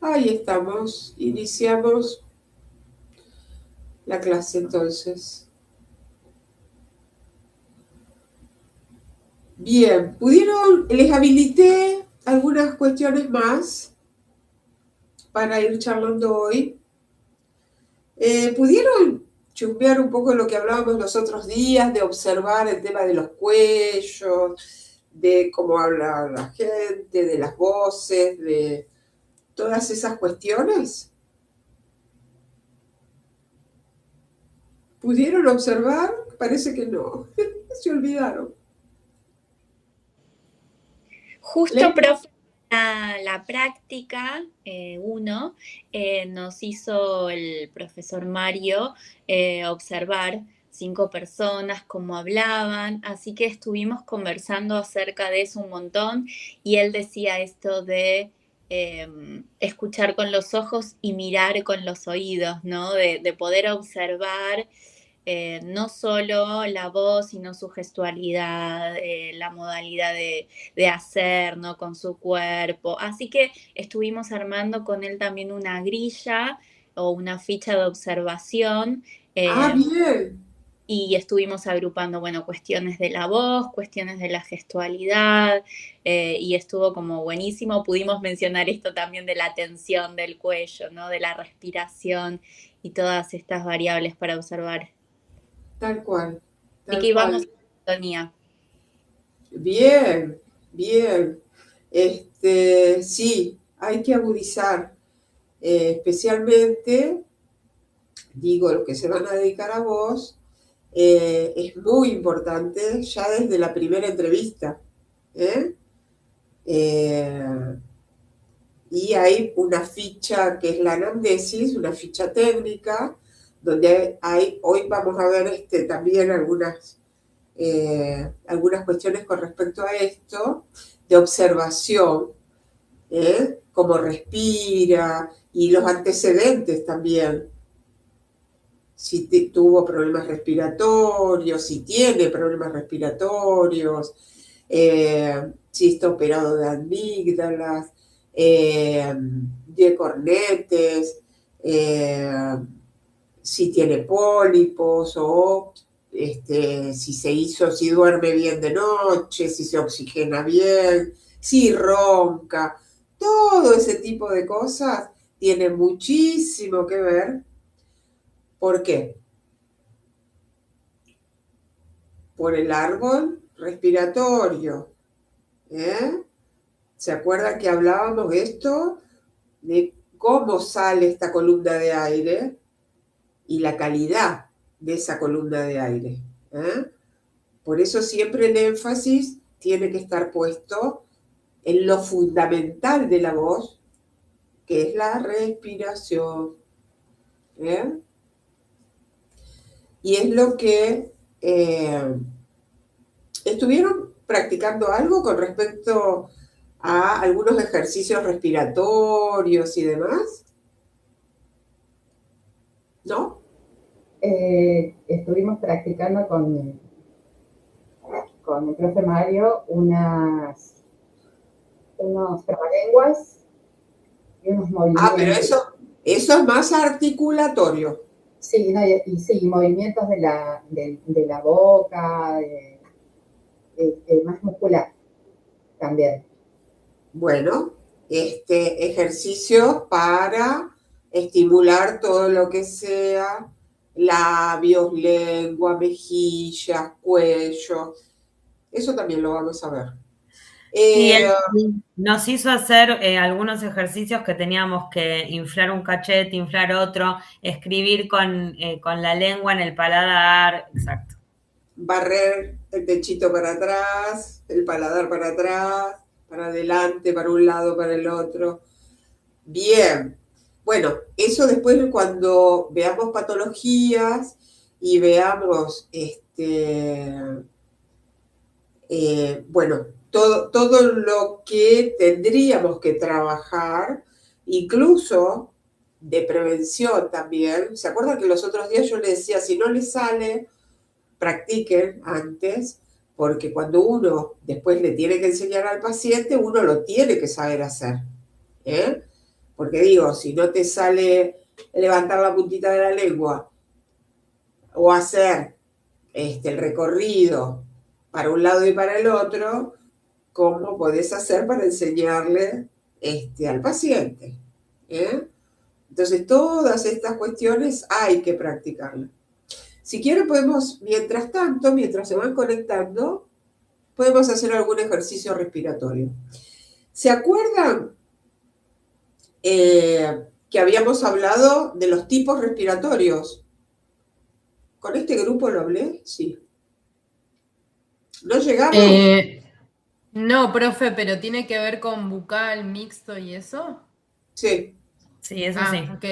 Ahí estamos, iniciamos la clase entonces. Bien, les habilité algunas cuestiones más para ir charlando hoy. ¿Pudieron chusmear un poco lo que hablábamos los otros días, de observar el tema de los cuellos, de cómo habla la gente, de las voces, de todas esas cuestiones? ¿Pudieron observar? Parece que no, se olvidaron. Justo, ¿Les? profe, la práctica uno nos hizo el profesor Mario observar 5 personas, cómo hablaban, así que estuvimos conversando acerca de eso un montón y él decía esto de escuchar con los ojos y mirar con los oídos, ¿no? De poder observar no solo la voz, sino su gestualidad, la modalidad de hacer, ¿no? Con su cuerpo. Así que estuvimos armando con él también una grilla o una ficha de observación. Ah, eh, bien. y estuvimos agrupando, bueno, cuestiones de la voz, cuestiones de la gestualidad, y estuvo como buenísimo. Pudimos mencionar esto también de la tensión del cuello, ¿no? De la respiración y todas estas variables para observar. Tal cual, Así que tal íbamos cual. en sintonía. Bien, bien. Sí, hay que agudizar, especialmente, digo, los que se van a dedicar a vos, es muy importante ya desde la primera entrevista. ¿Eh? Eh, y hay una ficha que es la anamnesis, una ficha técnica, donde hoy vamos a ver también algunas cuestiones con respecto a esto, de observación, cómo respira y los antecedentes también, si tuvo problemas respiratorios, si tiene problemas respiratorios, si está operado de amígdalas, de cornetes, eh, si tiene pólipos o si duerme bien de noche, si se oxigena bien, si ronca, todo ese tipo de cosas tiene muchísimo que ver. ¿Por qué? Por el árbol respiratorio. ¿Eh? ¿Se acuerdan que hablábamos de esto? De cómo sale esta columna de aire y la calidad de esa columna de aire. ¿Eh? Por eso siempre el énfasis tiene que estar puesto en lo fundamental de la voz, que es la respiración. ¿Eh? Y es lo que estuvieron practicando algo con respecto a algunos ejercicios respiratorios y demás, ¿no? Estuvimos practicando con el profe Mario unos trabalenguas y unos Ah, pero movimientos. eso es más articulatorio. Sí, no, sí, movimientos de la boca, más muscular también. Bueno, este ejercicio para estimular todo lo que sea labios, lengua, mejillas, cuello. Eso también lo vamos a ver. Sí, Eh, él nos hizo hacer algunos ejercicios que teníamos que inflar un cachete, inflar otro, escribir con la lengua en el paladar, exacto. Barrer el pechito para atrás, el paladar para atrás, para adelante, para un lado, para el otro. Bien. Bueno, eso después cuando veamos patologías y veamos bueno, todo lo que tendríamos que trabajar, incluso de prevención también. ¿Se acuerdan que los otros días yo les decía, si no les sale, practiquen antes, porque cuando uno después le tiene que enseñar al paciente, uno lo tiene que saber hacer, ¿eh? Porque digo, si no te sale levantar la puntita de la lengua o hacer el recorrido para un lado y para el otro, ¿cómo podés hacer para enseñarle al paciente? ¿Eh? Entonces, todas estas cuestiones hay que practicarlas. Si quieren, podemos, mientras tanto, mientras se van conectando, podemos hacer algún ejercicio respiratorio. ¿Se acuerdan que habíamos hablado de los tipos respiratorios? ¿Con este grupo lo hablé? Sí. ¿No llegamos? No, profe, pero tiene que ver con bucal, mixto y eso. Sí. Sí, eso sí. Ok.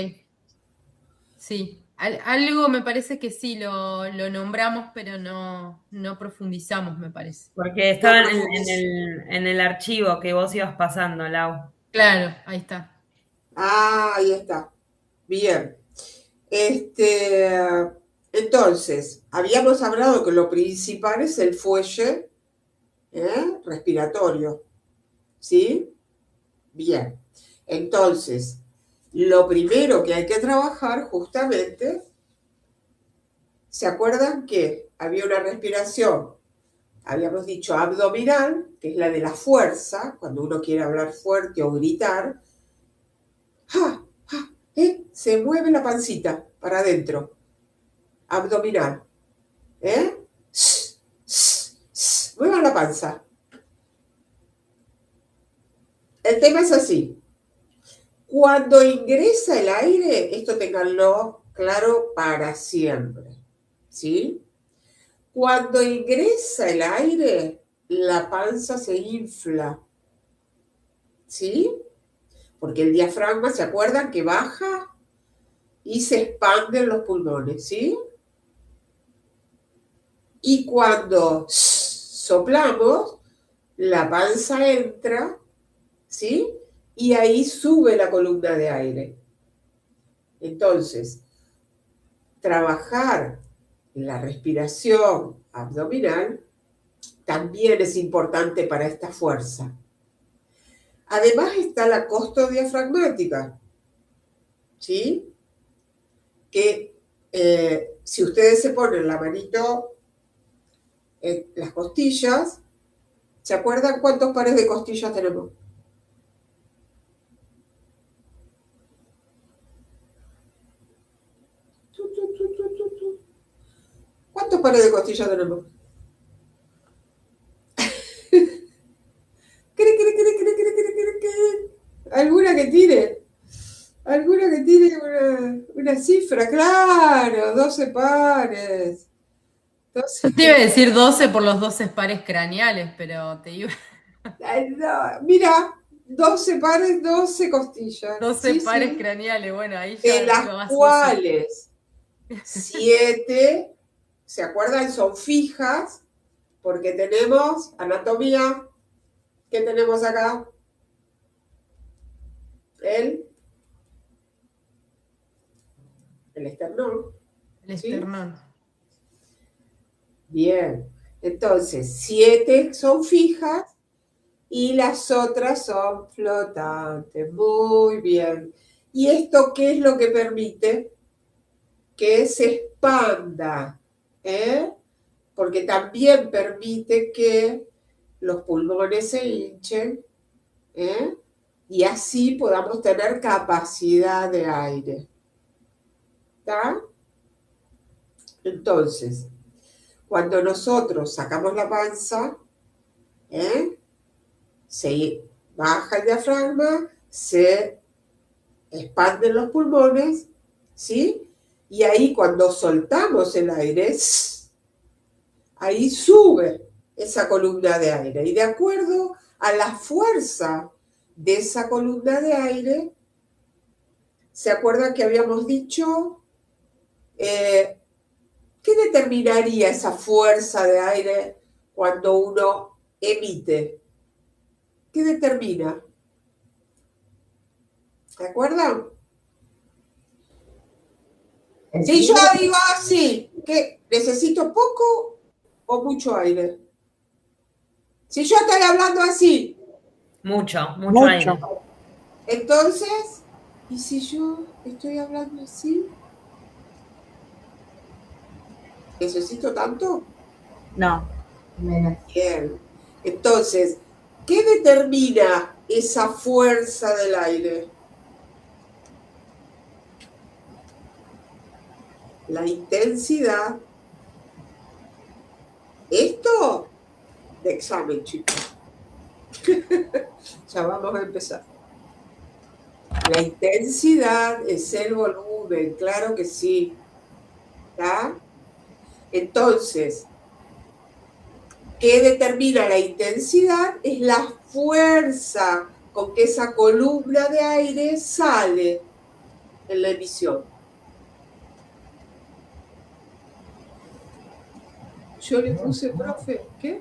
Sí. Algo me parece que sí, lo nombramos, pero no profundizamos, me parece. Porque estaban en el archivo que vos ibas pasando, Lau. Claro, ahí está. Ah, ahí está. Bien. Entonces, habíamos hablado que lo principal es el fuelle respiratorio. ¿Sí? Bien. Entonces, lo primero que hay que trabajar justamente, ¿se acuerdan que había una respiración? Habíamos dicho abdominal, que es la de la fuerza, cuando uno quiere hablar fuerte o gritar. ¡Ja! ¡Ja! Se mueve la pancita para adentro. Abdominal. Muevan la panza. El tema es así. Cuando ingresa el aire, esto ténganlo claro para siempre. ¿Sí? Cuando ingresa el aire, la panza se infla. ¿Sí? Porque el diafragma, ¿se acuerdan que baja y se expanden los pulmones? ¿Sí? Y cuando soplamos, la panza entra, ¿sí? Y ahí sube la columna de aire. Entonces, trabajar la respiración abdominal también es importante para esta fuerza. Además está la costodiafragmática, ¿sí? Que si ustedes se ponen la manito en las costillas, ¿se acuerdan cuántos pares de costillas tenemos? ¿Cuántos pares de costillas tenemos? ¿Alguna que tire? ¿Alguna que tire una cifra? Claro, 12 pares. 12 Te iba a decir 12 por los 12 pares craneales, pero te iba. No, mira, 12 pares, 12 costillas. 12 Sí, pares sí. craneales, bueno, ahí De ya las iba más lógico. cuales 7, ¿se acuerdan? Son fijas, porque tenemos anatomía. ¿Qué tenemos acá? El esternón. El esternón. ¿Sí? Bien. Entonces, 7 son fijas y las otras son flotantes. Muy bien. ¿Y esto qué es lo que permite? Que se expanda, porque también permite que los pulmones se hinchen, y así podamos tener capacidad de aire. ¿Está? Entonces, cuando nosotros sacamos la panza, se baja el diafragma, se expanden los pulmones, ¿sí? Y ahí cuando soltamos el aire, ahí sube esa columna de aire. Y de acuerdo a la fuerza de esa columna de aire, ¿se acuerdan que habíamos dicho qué determinaría esa fuerza de aire cuando uno emite? ¿Qué determina? ¿Se acuerdan? Si yo digo así, que necesito poco o mucho aire. Si yo estoy hablando así. Mucho aire. Entonces, ¿Y si yo estoy hablando así? ¿Necesito tanto? No. Menos. Bien. Entonces, ¿qué determina esa fuerza del aire? La intensidad. Esto de examen, chicos. Ya vamos a empezar. La intensidad es el volumen, claro que sí. ¿Está? Entonces, ¿qué determina la intensidad? Es la fuerza con que esa columna de aire sale en la emisión. Yo le puse, profe, ¿qué?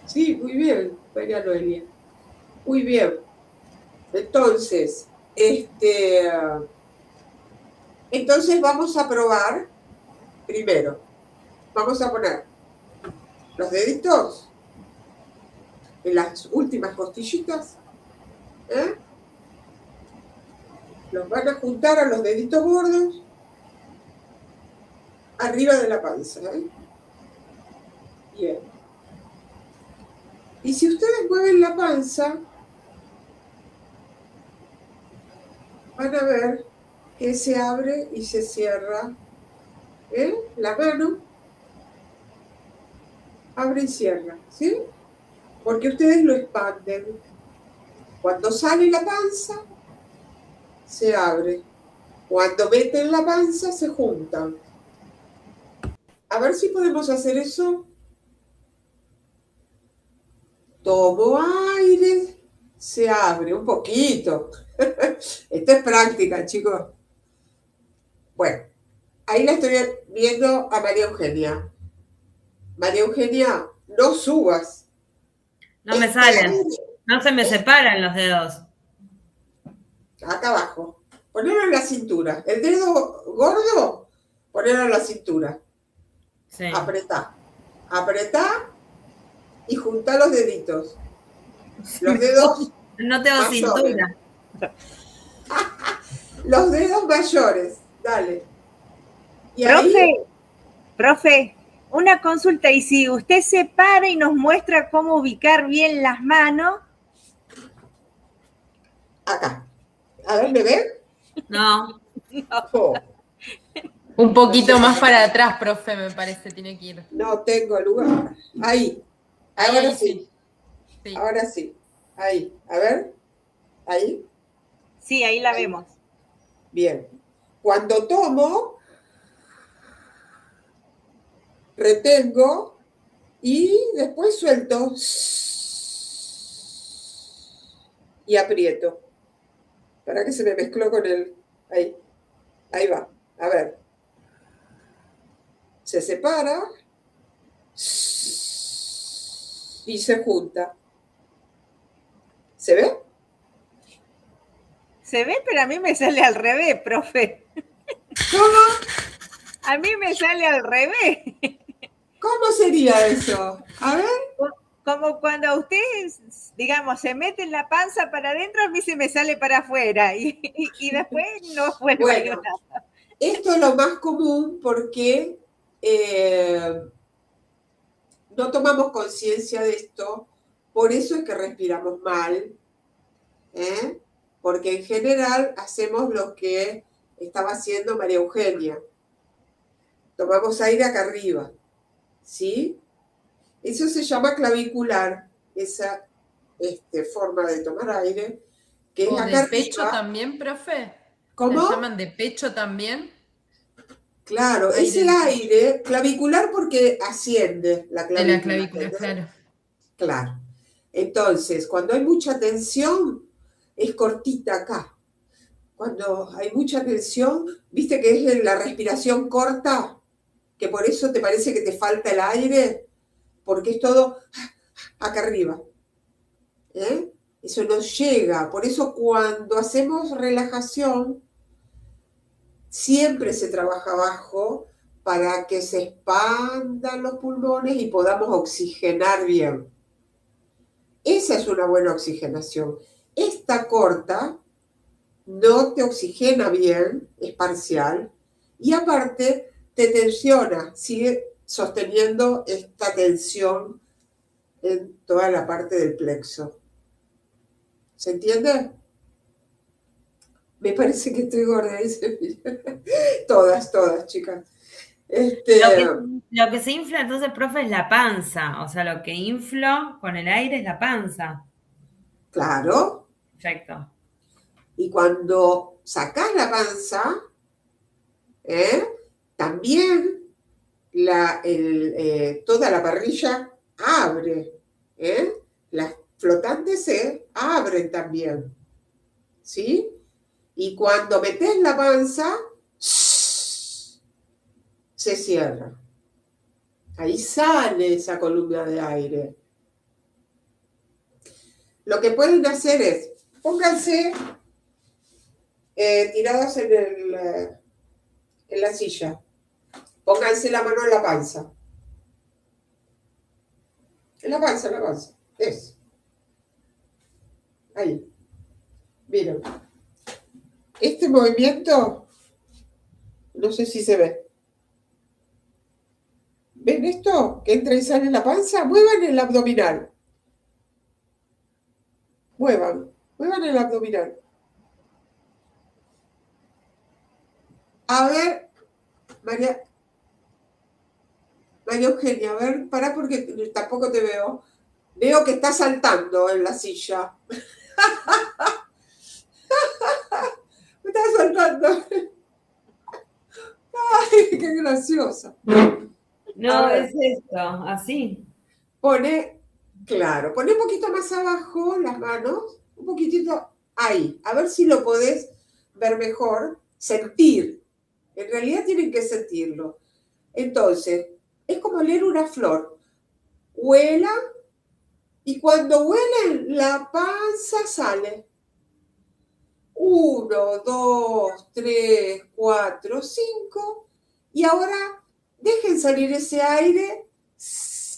Sí, muy bien, María Noelia. Muy bien. Entonces, entonces vamos a probar primero. Vamos a poner los deditos en las últimas costillitas. ¿Eh? Los van a juntar a los deditos gordos arriba de la panza. ¿Eh? Bien. Y si ustedes mueven la panza, van a ver que se abre y se cierra. ¿Eh? La mano abre y cierra, ¿sí? Porque ustedes lo expanden. Cuando sale la panza, se abre. Cuando meten la panza, se juntan. A ver si podemos hacer eso. Tomo aire, se abre un poquito. Esto es práctica, chicos. Bueno, ahí la estoy viendo a María Eugenia. María Eugenia, no subas. No me Este salen. aire, No se me separan los dedos. acá abajo. Ponelo en la cintura. El dedo gordo, ponelo en la cintura. Sí. Apretá. Apretá y juntá los deditos. Los dedos No tengo mayores. cintura. Los dedos mayores. Dale. Y ahí, Profe, una consulta. Y si usted se para y nos muestra cómo ubicar bien las manos. acá. A ver, ¿me ven? No. Oh, Un poquito más para atrás, profe, me parece, tiene que ir. no tengo lugar. Ahí. Ahí, Ahora ahí sí. Sí. Ahora sí. Ahí. A ver. Ahí. Sí, ahí la vemos. Bien. Cuando tomo, retengo y después suelto y aprieto. Para que se me mezcló con el... Ahí. Ahí va. A ver. Se separa y se junta. ¿Se ve? Se ve, pero a mí me sale al revés, profe. ¿Cómo? A mí me sale al revés. ¿Cómo sería eso? A ver. Como cuando usted, digamos, se mete en la panza para adentro, a mí se me sale para afuera y después no vuelve a ir Bueno, nada. esto es lo más común porque no tomamos conciencia de esto, por eso es que respiramos mal, ¿eh? Porque en general hacemos lo que estaba haciendo María Eugenia. Tomamos aire acá arriba, ¿sí? Eso se llama clavicular, esa forma de tomar aire, que es ¿O acá de pecho arriba. también, profe? ¿Cómo? ¿La llaman de pecho también? Claro, es el aire clavicular porque asciende la De la clavícula. clavícula, ¿Entendés? claro. Claro. Entonces, cuando hay mucha tensión, es cortita acá. Cuando hay mucha tensión, viste que es la respiración corta, que por eso te parece que te falta el aire, porque es todo acá arriba. ¿Eh? Eso nos llega. Por eso cuando hacemos relajación, siempre se trabaja abajo para que se expandan los pulmones y podamos oxigenar bien. Esa es una buena oxigenación. Esta está corta, no te oxigena bien, es parcial, y aparte te tensiona, sigue sosteniendo esta tensión en toda la parte del plexo. ¿Se entiende? Me parece que estoy gorda, dice. Todas, chicas. Lo que se infla entonces, profe, es la panza. O sea, lo que inflo con el aire es la panza. Claro. Perfecto. Y cuando sacás la panza, también toda la parrilla abre. Las flotantes se abren también. ¿Sí? Y cuando metés la panza, se cierra. Ahí sale esa columna de aire. Lo que pueden hacer es, pónganse tirados en la silla. Pónganse la mano en la panza. En la panza. Eso. Ahí. Miren. Este movimiento, no sé si se ve. ¿Ven esto? Que entra y sale en la panza. Muevan el abdominal. Muevan el abdominal. A ver, María Eugenia, a ver, pará porque tampoco te veo. Veo que está saltando en la silla. Me está saltando. Ay, qué graciosa. No, es esto, así. Pone un poquito más abajo las manos, un poquitito ahí, a ver si lo podés ver mejor, sentir. En realidad tienen que sentirlo. Entonces, es como leer una flor. Huela y cuando huelen, la panza sale. 1, 2, 3, 4, 5. Y ahora dejen salir ese aire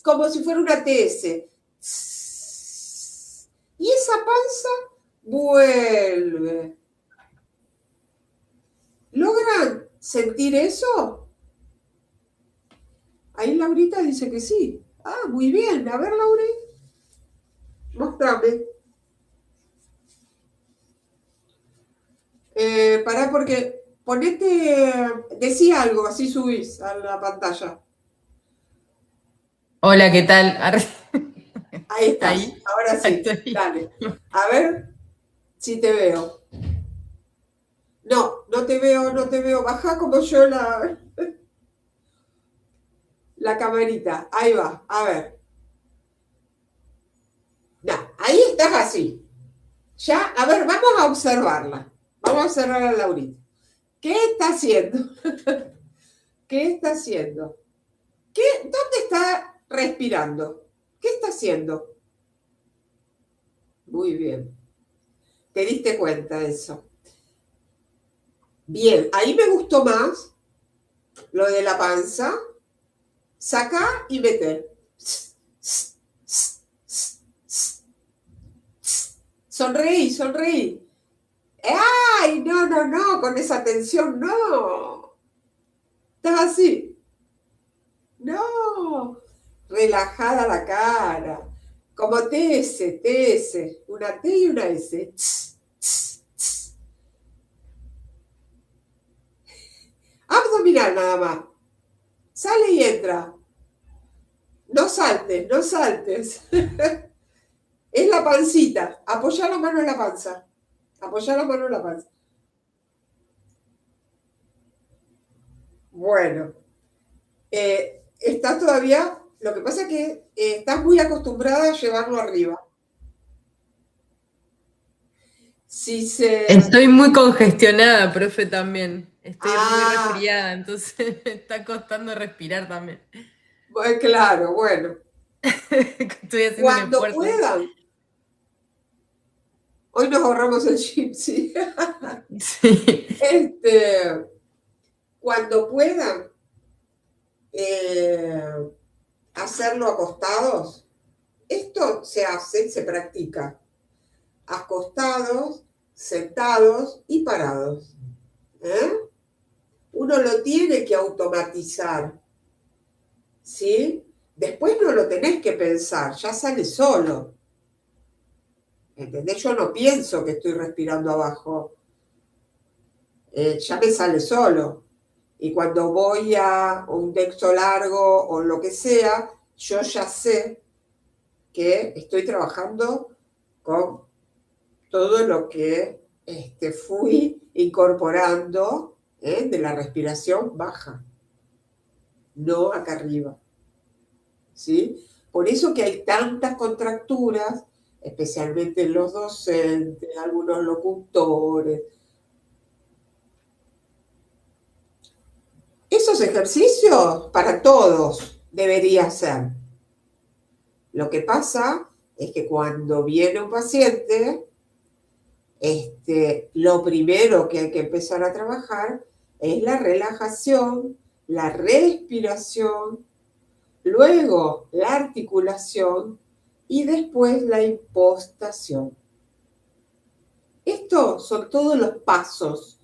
como si fuera una TS. Y esa panza vuelve. ¿Logran sentir eso? Ahí Laurita dice que sí. Ah, muy bien. A ver, Lauri. Mostrame. Pará porque decí algo, así subís a la pantalla. Hola, ¿qué tal? Ahí estás. Ahí. Ahora sí. Estoy. Dale. A ver si te veo. No te veo. Baja como yo la camarita. Ahí va. A ver. No, ahí estás así. Ya, a ver, vamos a observarla. Vamos a observar a Laurita. ¿Qué está haciendo? ¿Qué está haciendo? ¿Dónde está respirando? ¿Qué está haciendo? Muy bien. ¿Te diste cuenta de eso? Bien, ahí me gustó más lo de la panza. Saca y mete. Sonreí. ¡Ay! No, con esa tensión no. Estás así. No. Relajada la cara. Como TS. Una T y una S. Abdominal nada más. Sale y entra. No saltes. Es la pancita. Apoya la mano en la panza. Bueno. Estás todavía... Lo que pasa es que estás muy acostumbrada a llevarlo arriba. Estoy muy congestionada, profe, también. Estoy muy resfriada, entonces me está costando respirar también. Claro, bueno. Estoy haciendo un Cuando esfuerzo. puedan. Hoy nos ahorramos el chip, sí. Sí. Cuando puedan hacerlo acostados, esto se practica. acostados, sentados y parados. Uno lo tiene que automatizar, ¿sí? Después no lo tenés que pensar, ya sale solo. ¿Entendés? Yo no pienso que estoy respirando abajo. Ya me sale solo. Y cuando voy a un texto largo o lo que sea, yo ya sé que estoy trabajando con todo lo que fui incorporando de la respiración baja, no acá arriba. ¿Sí? Por eso que hay tantas contracturas, especialmente en los docentes, algunos locutores. Esos ejercicios para todos debería ser. Lo que pasa es que cuando viene un paciente, lo primero que hay que empezar a trabajar es la relajación, la respiración, luego la articulación y después la impostación. Estos son todos los pasos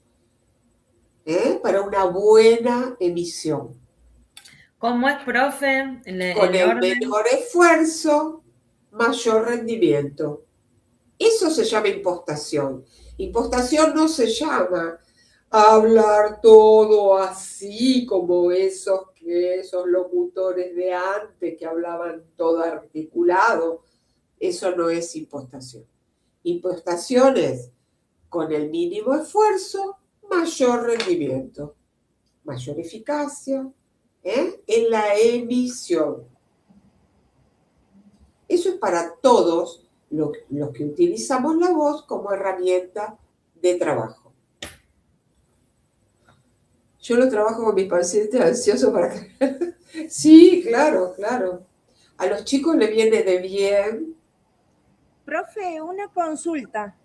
para una buena emisión. ¿Cómo es, profe? Con el orden? menor esfuerzo, mayor rendimiento. Eso se llama impostación. Impostación no se llama hablar todo así como esos locutores de antes que hablaban todo articulado. Eso no es impostación. Impostación es con el mínimo esfuerzo, mayor rendimiento, mayor eficacia en la emisión. Eso es para todos los que utilizamos la voz como herramienta de trabajo. Yo lo trabajo con mis pacientes ansiosos para que... Sí, claro, claro. A los chicos les viene de bien. Profe, una consulta.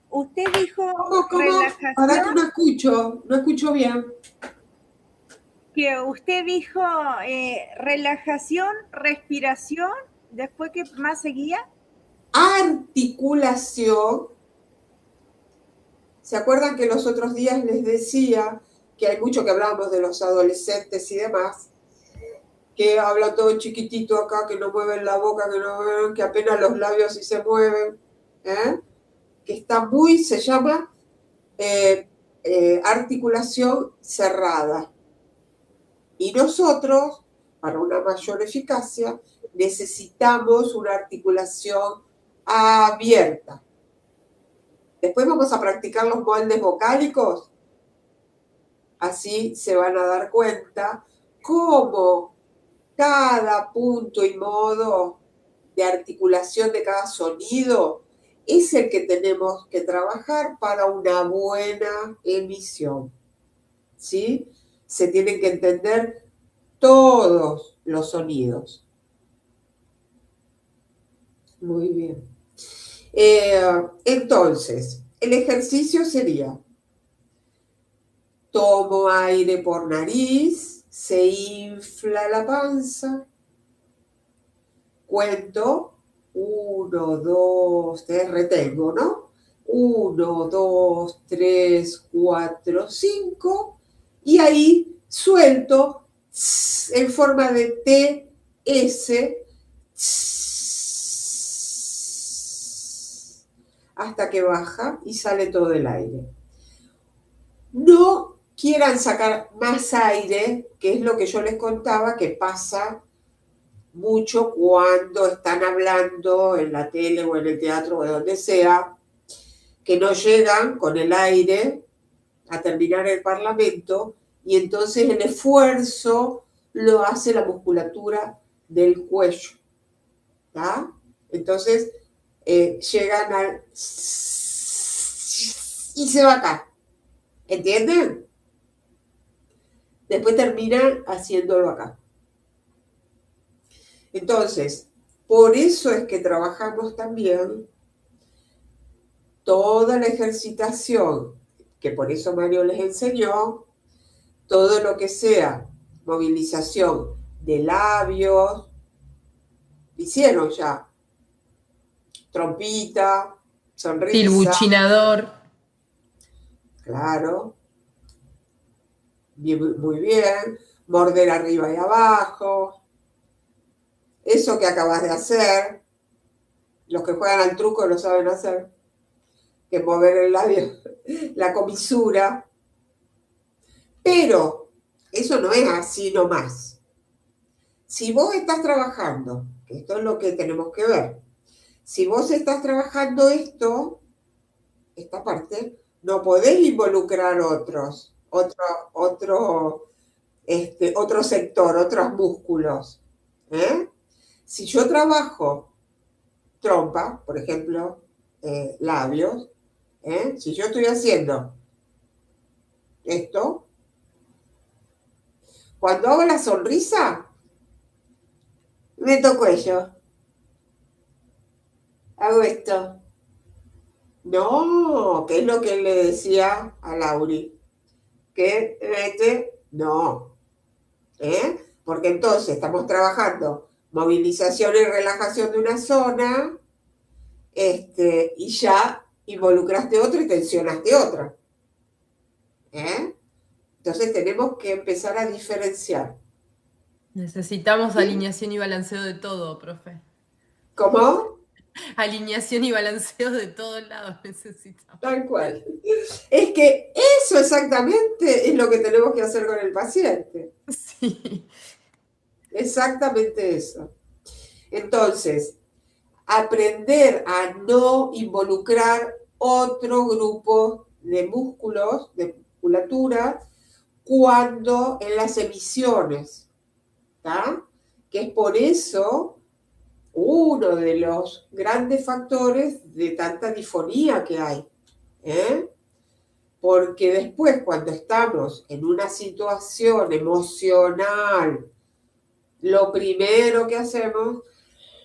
Usted dijo ¿Cómo? relajación. Para que no escucho bien. Que usted dijo relajación, respiración, después ¿qué más seguía? Articulación. ¿Se acuerdan que los otros días les decía que hay mucho que hablábamos de los adolescentes y demás? Que habla todo chiquitito acá, que no mueven la boca, que apenas los labios sí se mueven, que está se llama articulación cerrada. Y nosotros, para una mayor eficacia, necesitamos una articulación abierta. Después vamos a practicar los moldes vocálicos. Así se van a dar cuenta cómo cada punto y modo de articulación de cada sonido es el que tenemos que trabajar para una buena emisión. ¿Sí? Se tienen que entender todos los sonidos. Muy bien. Entonces, el ejercicio sería: tomo aire por nariz, se infla la panza, cuento 1, 2, 3, retengo, ¿no? 1, 2, 3, 4, 5, y ahí suelto en forma de T, S, hasta que baja y sale todo el aire. No quieran sacar más aire, que es lo que yo les contaba que pasa mucho cuando están hablando en la tele o en el teatro o donde sea, que no llegan con el aire a terminar el parlamento y entonces el esfuerzo lo hace la musculatura del cuello. ¿Tá? Entonces llegan al... y se va acá. ¿Entienden? Después terminan haciéndolo acá. Entonces, por eso es que trabajamos también toda la ejercitación, que por eso Mario les enseñó, todo lo que sea movilización de labios, hicieron ya, trompita, sonrisa, Tilbuchinador. claro, muy bien, morder arriba y abajo, eso que acabas de hacer, los que juegan al truco lo saben hacer, que mover el labio, la comisura, pero eso no es así nomás. Si vos estás trabajando, que esto es lo que tenemos que ver, si vos estás trabajando esta parte, no podés involucrar otro sector, otros músculos. ¿Eh? Si yo trabajo trompa, por ejemplo, labios, si yo estoy haciendo esto, cuando hago la sonrisa, meto cuello, hago esto. No, que es lo que le decía a Lauri, que no, porque entonces estamos trabajando movilización y relajación de una zona, y ya involucraste otra y tensionaste otra. Entonces tenemos que empezar a diferenciar. Necesitamos ¿Sí? alineación y balanceo de todo, profe. ¿Cómo? Alineación y balanceo de todos lados necesitamos. Tal cual. Es que eso exactamente es lo que tenemos que hacer con el paciente. Sí. Exactamente eso. Entonces, aprender a no involucrar otro grupo de músculos, de musculatura, cuando en las emisiones, ¿tá? Que es por eso uno de los grandes factores de tanta disfonía que hay. Porque después, cuando estamos en una situación emocional, lo primero que hacemos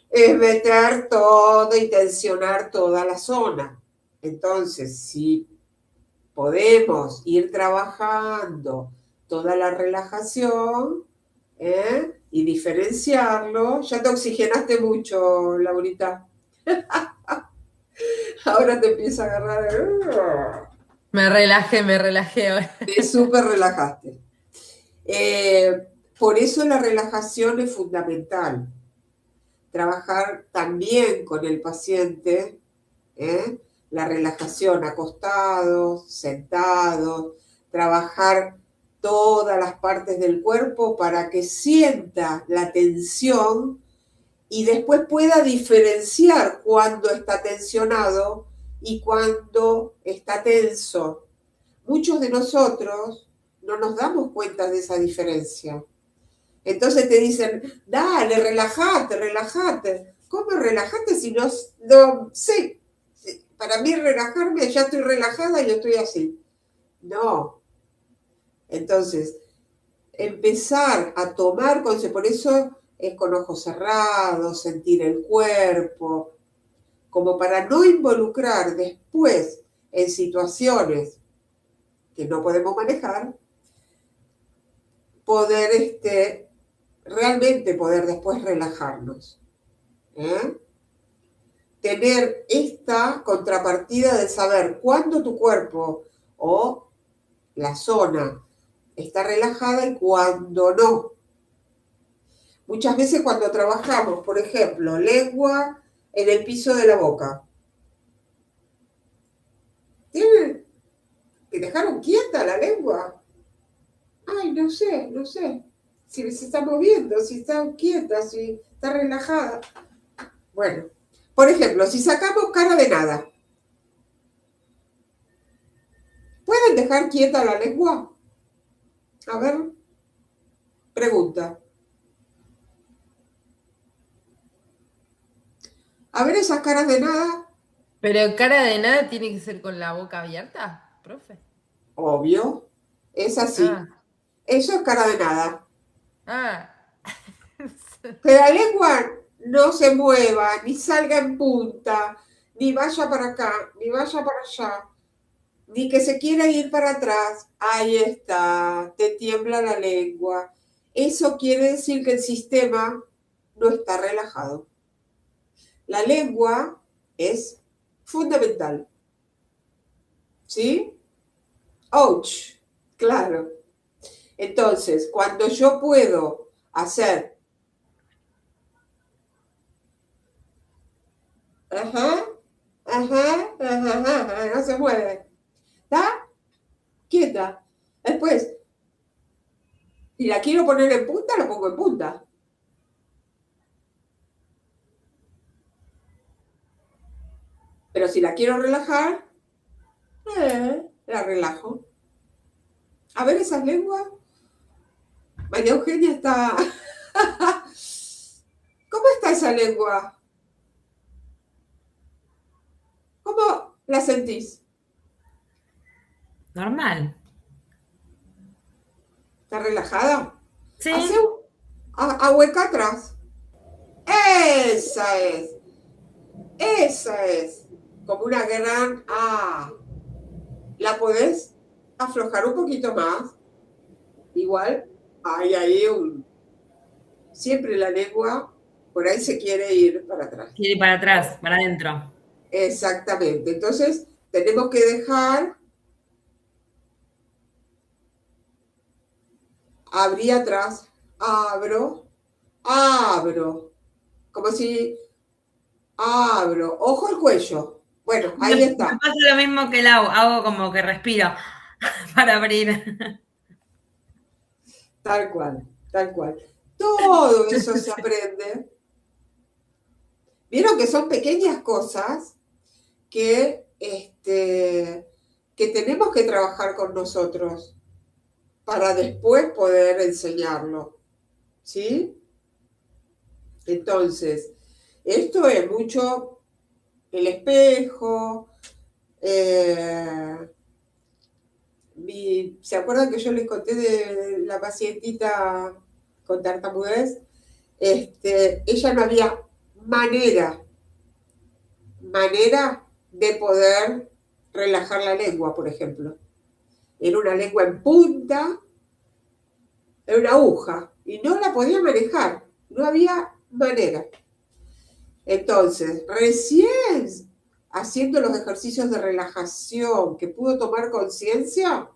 es meter todo y tensionar toda la zona. Entonces, si podemos ir trabajando toda la relajación y diferenciarlo, ya te oxigenaste mucho, Laurita. Ahora te empieza a agarrar. Me relajé ahora. Te súper relajaste. Por eso la relajación es fundamental. Trabajar también con el paciente, la relajación acostados, sentados, trabajar todas las partes del cuerpo para que sienta la tensión y después pueda diferenciar cuando está tensionado y cuando está tenso. Muchos de nosotros no nos damos cuenta de esa diferencia. Entonces te dicen, dale, relájate. ¿Cómo relájate si no sé? Para mí relajarme, ya estoy relajada y yo estoy así. No. Entonces, empezar a tomar conciencia, por eso es con ojos cerrados, sentir el cuerpo, como para no involucrar después en situaciones que no podemos manejar, poder realmente poder después relajarnos. Tener esta contrapartida de saber cuándo tu cuerpo o la zona está relajada y cuándo no. Muchas veces cuando trabajamos, por ejemplo, lengua en el piso de la boca, ¿tienen que dejaron quieta la lengua? Ay, no sé, si se está moviendo, si está quieta, si está relajada. Bueno, por ejemplo, si sacamos cara de nada, ¿pueden dejar quieta la lengua? A ver, pregunta. A ver esas caras de nada. Pero cara de nada tiene que ser con la boca abierta, profe. Obvio, es así. Eso es cara de nada. Que la lengua no se mueva, ni salga en punta, ni vaya para acá, ni vaya para allá, ni que se quiera ir para atrás. Ahí está, te tiembla la lengua. Eso quiere decir que el sistema no está relajado. La lengua es fundamental. ¿Sí? Ouch, claro. Entonces, cuando yo puedo hacer, ajá, ajá, ajá, ajá, no se mueve, ¿está? Quieta. Después, si la quiero poner en punta, la pongo en punta. Pero si la quiero relajar, la relajo. A ver esas lenguas. María Eugenia está... ¿Cómo está esa lengua? ¿Cómo la sentís? Normal. ¿Está relajada? Hace Sí. ahueca atrás. Esa es. Esa es. Como una gran A. ¿La podés aflojar un poquito más? Igual hay ahí un... Siempre la lengua por ahí se quiere ir para atrás. Y para atrás, para adentro. Exactamente. Entonces, tenemos que dejar, abrí atrás, abro, abro. Como si abro. Ojo al cuello. Bueno, ahí Me está. pasa lo mismo que el agua, hago como que respiro para abrir. Tal cual, tal cual. Todo eso se aprende. Vieron que son pequeñas cosas que tenemos que trabajar con nosotros para después poder enseñarlo. ¿Sí? Entonces, esto es mucho el espejo. ¿Se acuerdan que yo les conté de la pacientita con tartamudez? Ella no había manera de poder relajar la lengua, por ejemplo. Era una lengua en punta, era una aguja, y no la podía manejar, no había manera. Entonces, recién haciendo los ejercicios de relajación que pudo tomar conciencia,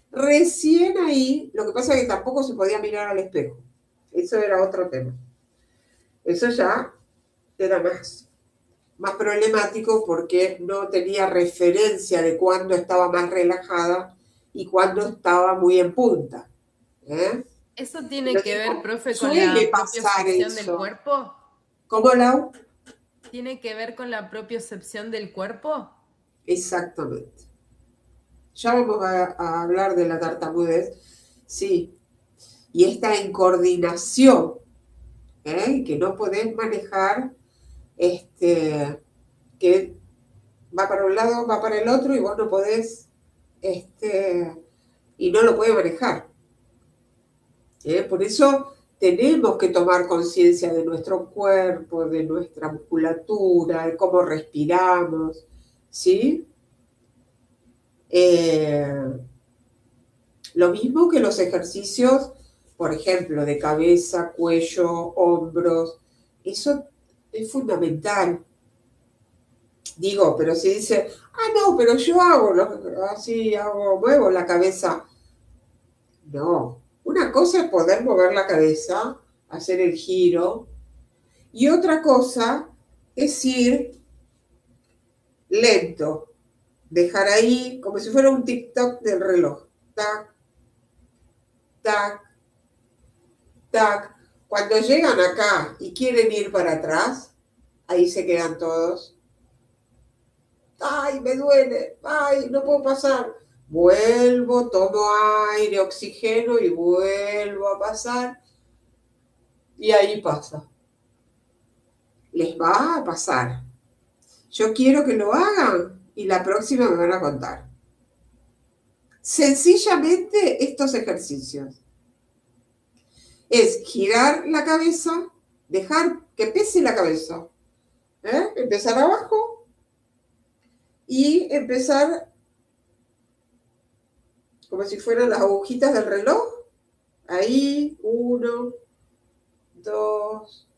recién ahí, lo que pasa es que tampoco se podía mirar al espejo. Eso era otro tema. Eso ya era más problemático porque no tenía referencia de cuándo estaba más relajada y cuándo estaba muy en punta. ¿Eh? ¿Eso tiene Pero que ver, digo, profe, con suele la pasar propiocepción del eso. cuerpo? ¿Cómo, Lau? ¿Tiene que ver con la propiocepción del cuerpo? Exactamente. Ya vamos a hablar de la tartamudez. Sí. Y esta incoordinación, que no podés manejar, que va para un lado, va para el otro y vos no podés, y no lo puede manejar. Por eso tenemos que tomar conciencia de nuestro cuerpo, de nuestra musculatura, de cómo respiramos, ¿sí? Lo mismo que los ejercicios, por ejemplo, de cabeza, cuello, hombros, eso es fundamental. Digo, pero si dice, no, pero yo hago así, muevo la cabeza. No, una cosa es poder mover la cabeza, hacer el giro, y otra cosa es ir lento, dejar ahí como si fuera un TikTok del reloj. Tac, tac, tac. Cuando llegan acá y quieren ir para atrás, ahí se quedan todos. Ay, me duele, ay, no puedo pasar. Vuelvo, tomo aire, oxígeno y vuelvo a pasar. Y ahí pasa. Les va a pasar. Yo quiero que lo hagan y la próxima me van a contar. Sencillamente estos ejercicios. Es girar la cabeza, dejar que pese la cabeza. Empezar abajo y empezar como si fueran las agujitas del reloj. Ahí, 1, 2,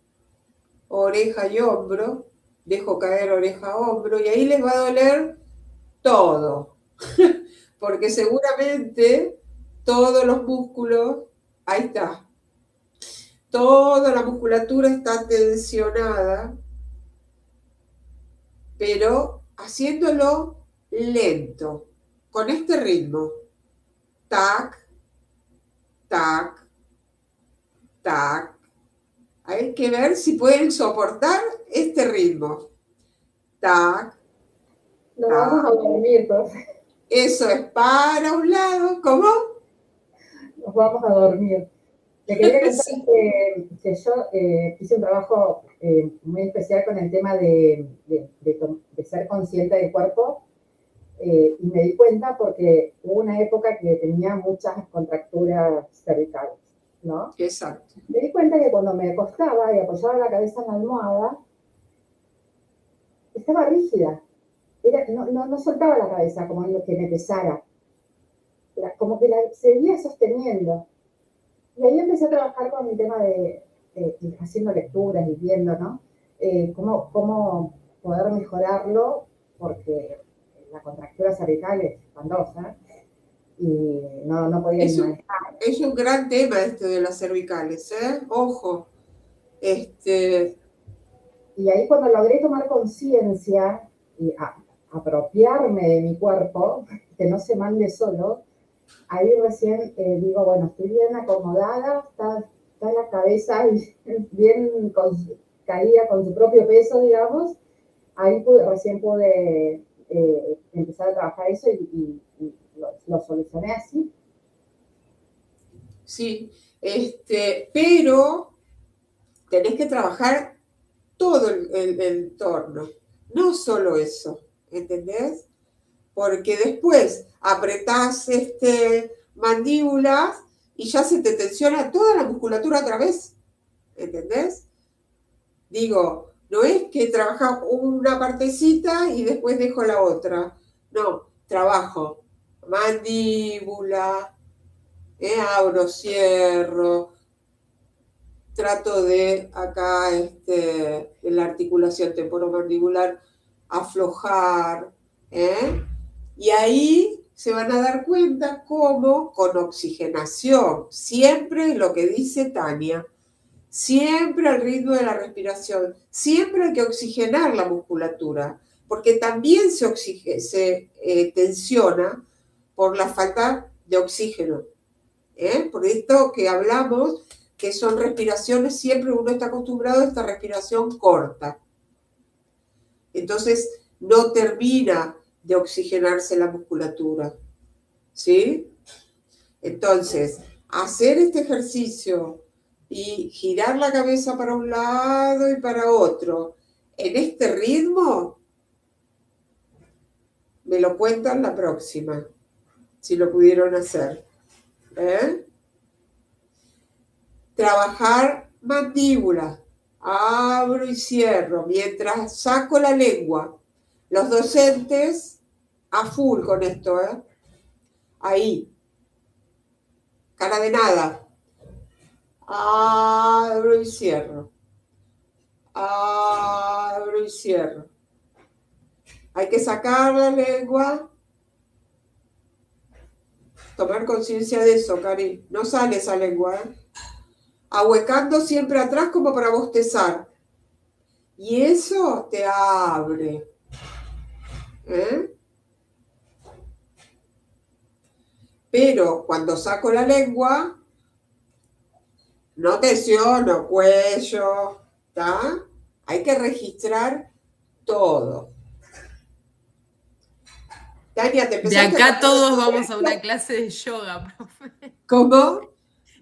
oreja y hombro. dejo caer oreja, hombro, y ahí les va a doler todo, porque seguramente todos los músculos, ahí está, toda la musculatura está tensionada, pero haciéndolo lento, con este ritmo. Tac, tac, tac. Hay que ver si pueden soportar este ritmo. Tac, Nos vamos a dormir, profe. eso es para un lado. ¿Cómo? Nos vamos a dormir. Le quería contar Sí. que yo hice un trabajo muy especial con el tema de ser consciente del cuerpo y me di cuenta porque hubo una época que tenía muchas contracturas cervicales, ¿no? Exacto. Me di cuenta que cuando me acostaba y apoyaba la cabeza en la almohada, estaba rígida. No soltaba la cabeza como que me pesara. Como que la seguía sosteniendo. Y ahí empecé a trabajar con el tema de haciendo lecturas y viendo, ¿no? Cómo poder mejorarlo, porque la contractura cervical es espantosa y no podía ni manejar. Es un gran tema esto de las cervicales, ¿eh? Ojo. Y ahí cuando logré tomar conciencia y apropiarme de mi cuerpo, que no se mande solo, ahí recién digo, bueno, estoy bien acomodada, está la cabeza bien caída con su propio peso, digamos. Ahí recién pude empezar a trabajar eso y lo solucioné así. Sí, pero tenés que trabajar todo el entorno, no solo eso, ¿entendés? Porque después apretás mandíbulas y ya se te tensiona toda la musculatura otra vez, ¿entendés? Digo, no es que trabajo una partecita y después dejo la otra, no, trabajo mandíbula, abro, cierro, trato de acá, en la articulación temporomandibular, aflojar, ¿eh? Y ahí se van a dar cuenta cómo con oxigenación, siempre lo que dice Tania, siempre al ritmo de la respiración, siempre hay que oxigenar la musculatura, porque también se tensiona por la falta de oxígeno. Por esto que hablamos, que son respiraciones, siempre uno está acostumbrado a esta respiración corta. Entonces no termina de oxigenarse la musculatura. ¿Sí? Entonces, hacer este ejercicio y girar la cabeza para un lado y para otro, en este ritmo, me lo cuentan la próxima, si lo pudieron hacer. Trabajar mandíbula, abro y cierro, mientras saco la lengua. Los docentes a full con esto, Ahí, cara de nada. Abro y cierro. Abro y cierro. Hay que sacar la lengua. Tomar conciencia de eso, Cari. No sale esa lengua, ahuecando siempre atrás como para bostezar. Y eso te abre. Pero cuando saco la lengua, no tensiono cuello, ¿está? Hay que registrar todo. Tania, te De empezaste acá a todos vamos a una clase de yoga, profe. ¿Cómo?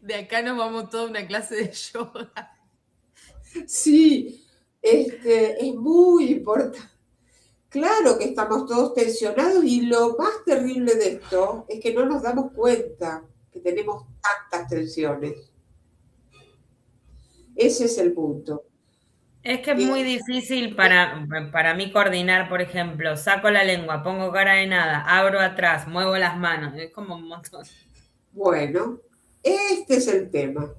De acá nos vamos toda una clase de yoga. Sí, es muy importante. Claro que estamos todos tensionados y lo más terrible de esto es que no nos damos cuenta que tenemos tantas tensiones. Ese es el punto. Es que es muy difícil para mí coordinar, por ejemplo, saco la lengua, pongo cara de nada, abro atrás, muevo las manos, es como un montón. Bueno, este es el tema.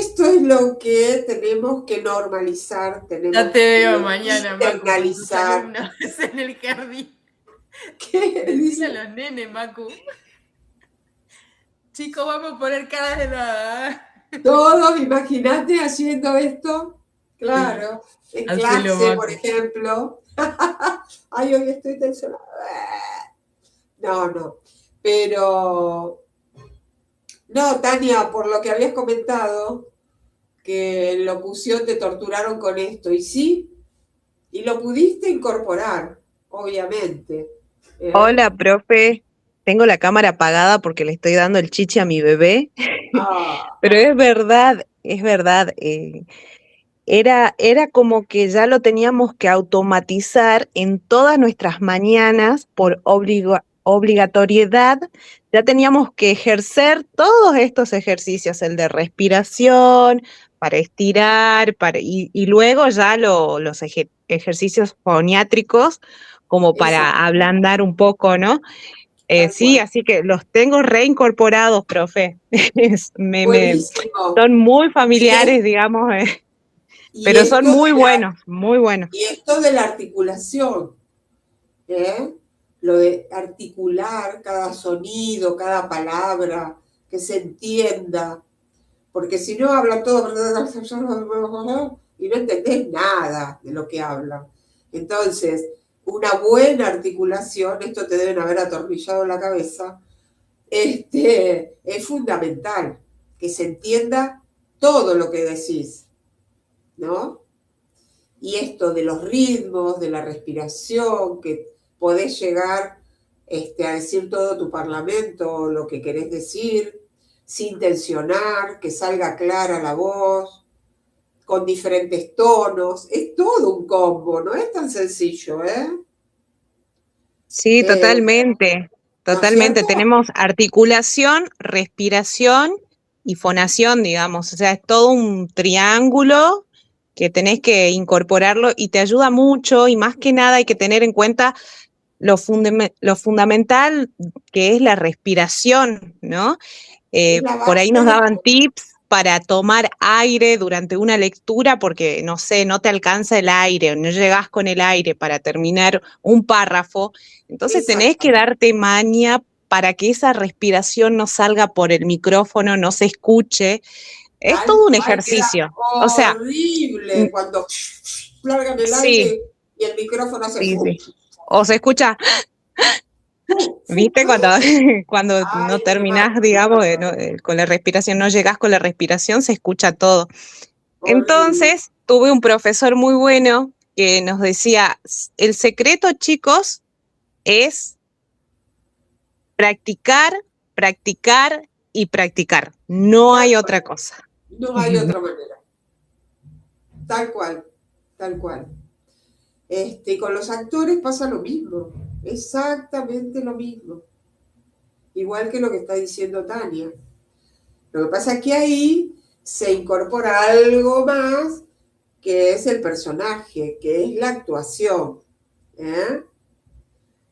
Esto es lo que tenemos que normalizar, Ya tenemos te veo que mañana, Macu, con tus internalizar. alumnos en el jardín. ¿Qué Decile a dice? los nenes, Macu. Chicos, vamos a poner caras de nada. Todos, imagínate haciendo esto. Claro, en Hacelo, clase, por Macu. ejemplo. Ay, hoy estoy tensionada. No, no. Pero, no, Tania, por lo que habías comentado, que en locución te torturaron con esto. Y sí, y lo pudiste incorporar, obviamente. ¿Eh? Hola, profe. Tengo la cámara apagada porque le estoy dando el chichi a mi bebé, Ah, pero es verdad. Era como que ya lo teníamos que automatizar en todas nuestras mañanas por obligatoriedad. Ya teníamos que ejercer todos estos ejercicios, el de respiración, para estirar, y luego ya los ejercicios foniátricos como exacto, para ablandar un poco, ¿no? tal Sí, cual. así que los tengo reincorporados, profe. Es- me, me- Buenísimo. son muy Y, familiares, digamos, y pero son esto muy de la, buenos, muy buenos. y esto de la articulación, ¿eh? Lo de articular cada sonido, cada palabra, que se entienda, porque si no hablan todo y no entendés nada de lo que hablan. Entonces, una buena articulación, esto te deben haber atornillado en la cabeza, es fundamental, que se entienda todo lo que decís, ¿no? Y esto de los ritmos, de la respiración, que podés llegar a decir todo tu parlamento, lo que querés decir, sin tensionar, que salga clara la voz, con diferentes tonos. Es todo un combo, no es tan sencillo, ¿eh? Sí, Eh, totalmente, ¿No es totalmente. cierto? Tenemos articulación, respiración y fonación, digamos. O sea, es todo un triángulo que tenés que incorporarlo y te ayuda mucho y más que nada hay que tener en cuenta lo fundamental que es la respiración, ¿no? Es la Por ahí base nos de daban todo. tips para tomar aire durante una lectura porque, no sé, no te alcanza el aire, no llegás con el aire para terminar un párrafo. Entonces tenés que Exactamente. darte maña para que esa respiración no salga por el micrófono, no se escuche. Es Tal todo un cual, queda ejercicio. O sea, horrible cuando largan el sí, aire y el micrófono hace sí, fu, sí. O se escucha. fu, fu. ¿Viste? Cuando no Ay, qué mal, terminás, digamos, con la respiración, no llegás con la respiración, se escucha todo. horrible. Entonces, tuve un profesor muy bueno que nos decía, el secreto, chicos, es practicar, practicar y practicar. No Tal hay cual, otra cosa. no hay otra manera. Tal cual, tal cual. Con los actores pasa lo mismo, exactamente lo mismo. Igual que lo que está diciendo Tania. Lo que pasa es que ahí se incorpora algo más que es el personaje, que es la actuación. ¿Eh?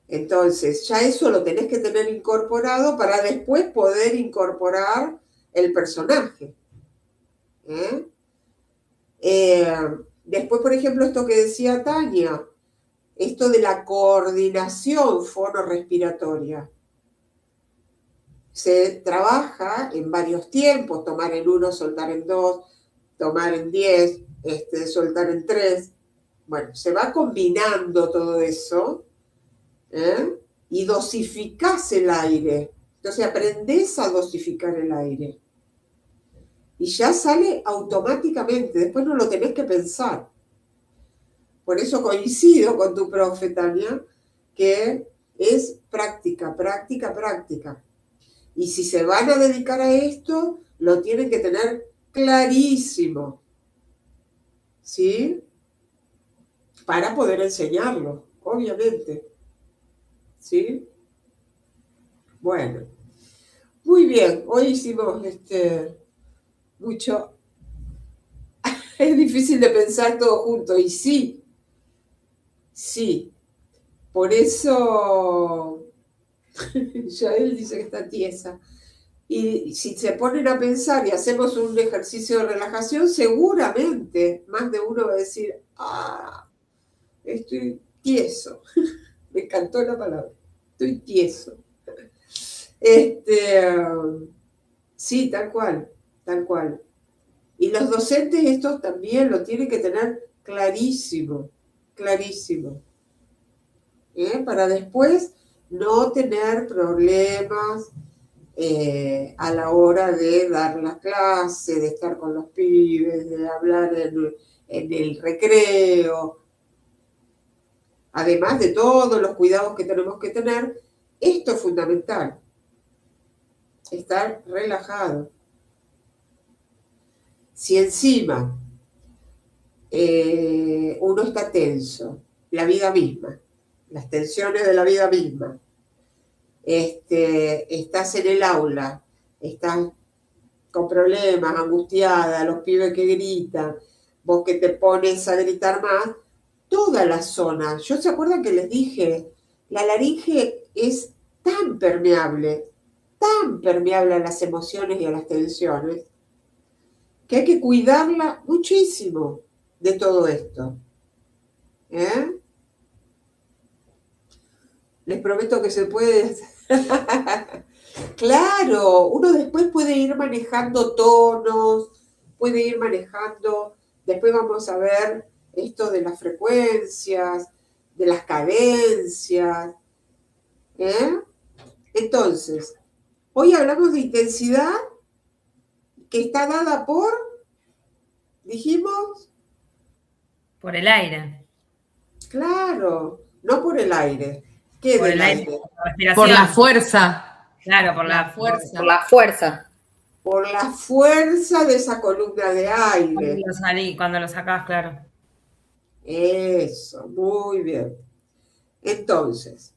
Entonces, ya eso lo tenés que tener incorporado para después poder incorporar el personaje. ¿Eh? Eh, Después, por ejemplo, esto que decía Tania, esto de la coordinación fonorrespiratoria. Se trabaja en varios tiempos, tomar en uno, soltar en dos, tomar en 10, soltar en 3. Bueno, se va combinando todo eso, ¿eh? Y dosificás el aire. Entonces aprendés a dosificar el aire. Y ya sale automáticamente, después no lo tenés que pensar. Por eso coincido con tu profe, Tania, que es práctica, práctica, práctica. Y si se van a dedicar a esto, lo tienen que tener clarísimo, ¿sí? Para poder enseñarlo, obviamente, ¿sí? Bueno, muy bien. Hoy hicimos mucho. Es difícil de pensar todo junto, y sí, sí. Por eso, Yael dice que está tiesa. Y si se ponen a pensar y hacemos un ejercicio de relajación, seguramente más de uno va a decir, estoy tieso. Me encantó la palabra. Estoy tieso. Sí, tal cual, tal cual. Y los docentes estos también lo tienen que tener clarísimo, clarísimo. Para después no tener problemas a la hora de dar la clase, de estar con los pibes, de hablar en el recreo. Además de todos los cuidados que tenemos que tener, esto es fundamental, estar relajado. Si encima uno está tenso, la vida misma, las tensiones de la vida misma, estás en el aula, estás con problemas, angustiada, los pibes que gritan, vos que te pones a gritar más, toda la zona. Yo se acuerdan que les dije, la laringe es tan permeable a las emociones y a las tensiones, que hay que cuidarla muchísimo de todo esto. Les prometo que se puede. Claro, uno después puede ir manejando tonos, puede ir manejando, después vamos a ver esto de las frecuencias, de las cadencias. Entonces, hoy hablamos de intensidad que está dada por, dijimos, Por el aire. claro, no por el aire. ¿Qué Por del el aire, aire? por la respiración. Por la fuerza. Claro, por la fuerza. Por la fuerza. Por la fuerza de esa columna de aire. Cuando lo sacás, claro. Eso, muy bien. Entonces,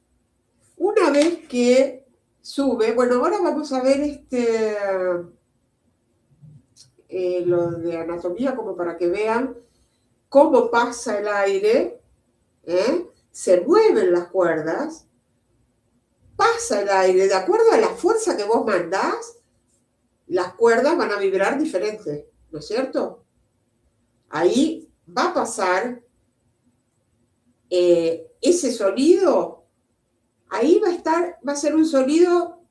una vez que sube, bueno, ahora vamos a ver lo de anatomía como para que vean cómo pasa el aire, se mueven las cuerdas, pasa el aire, de acuerdo a la fuerza que vos mandás, las cuerdas van a vibrar diferente, ¿no es cierto? Ahí va a pasar ese sonido, ahí va a ser un sonido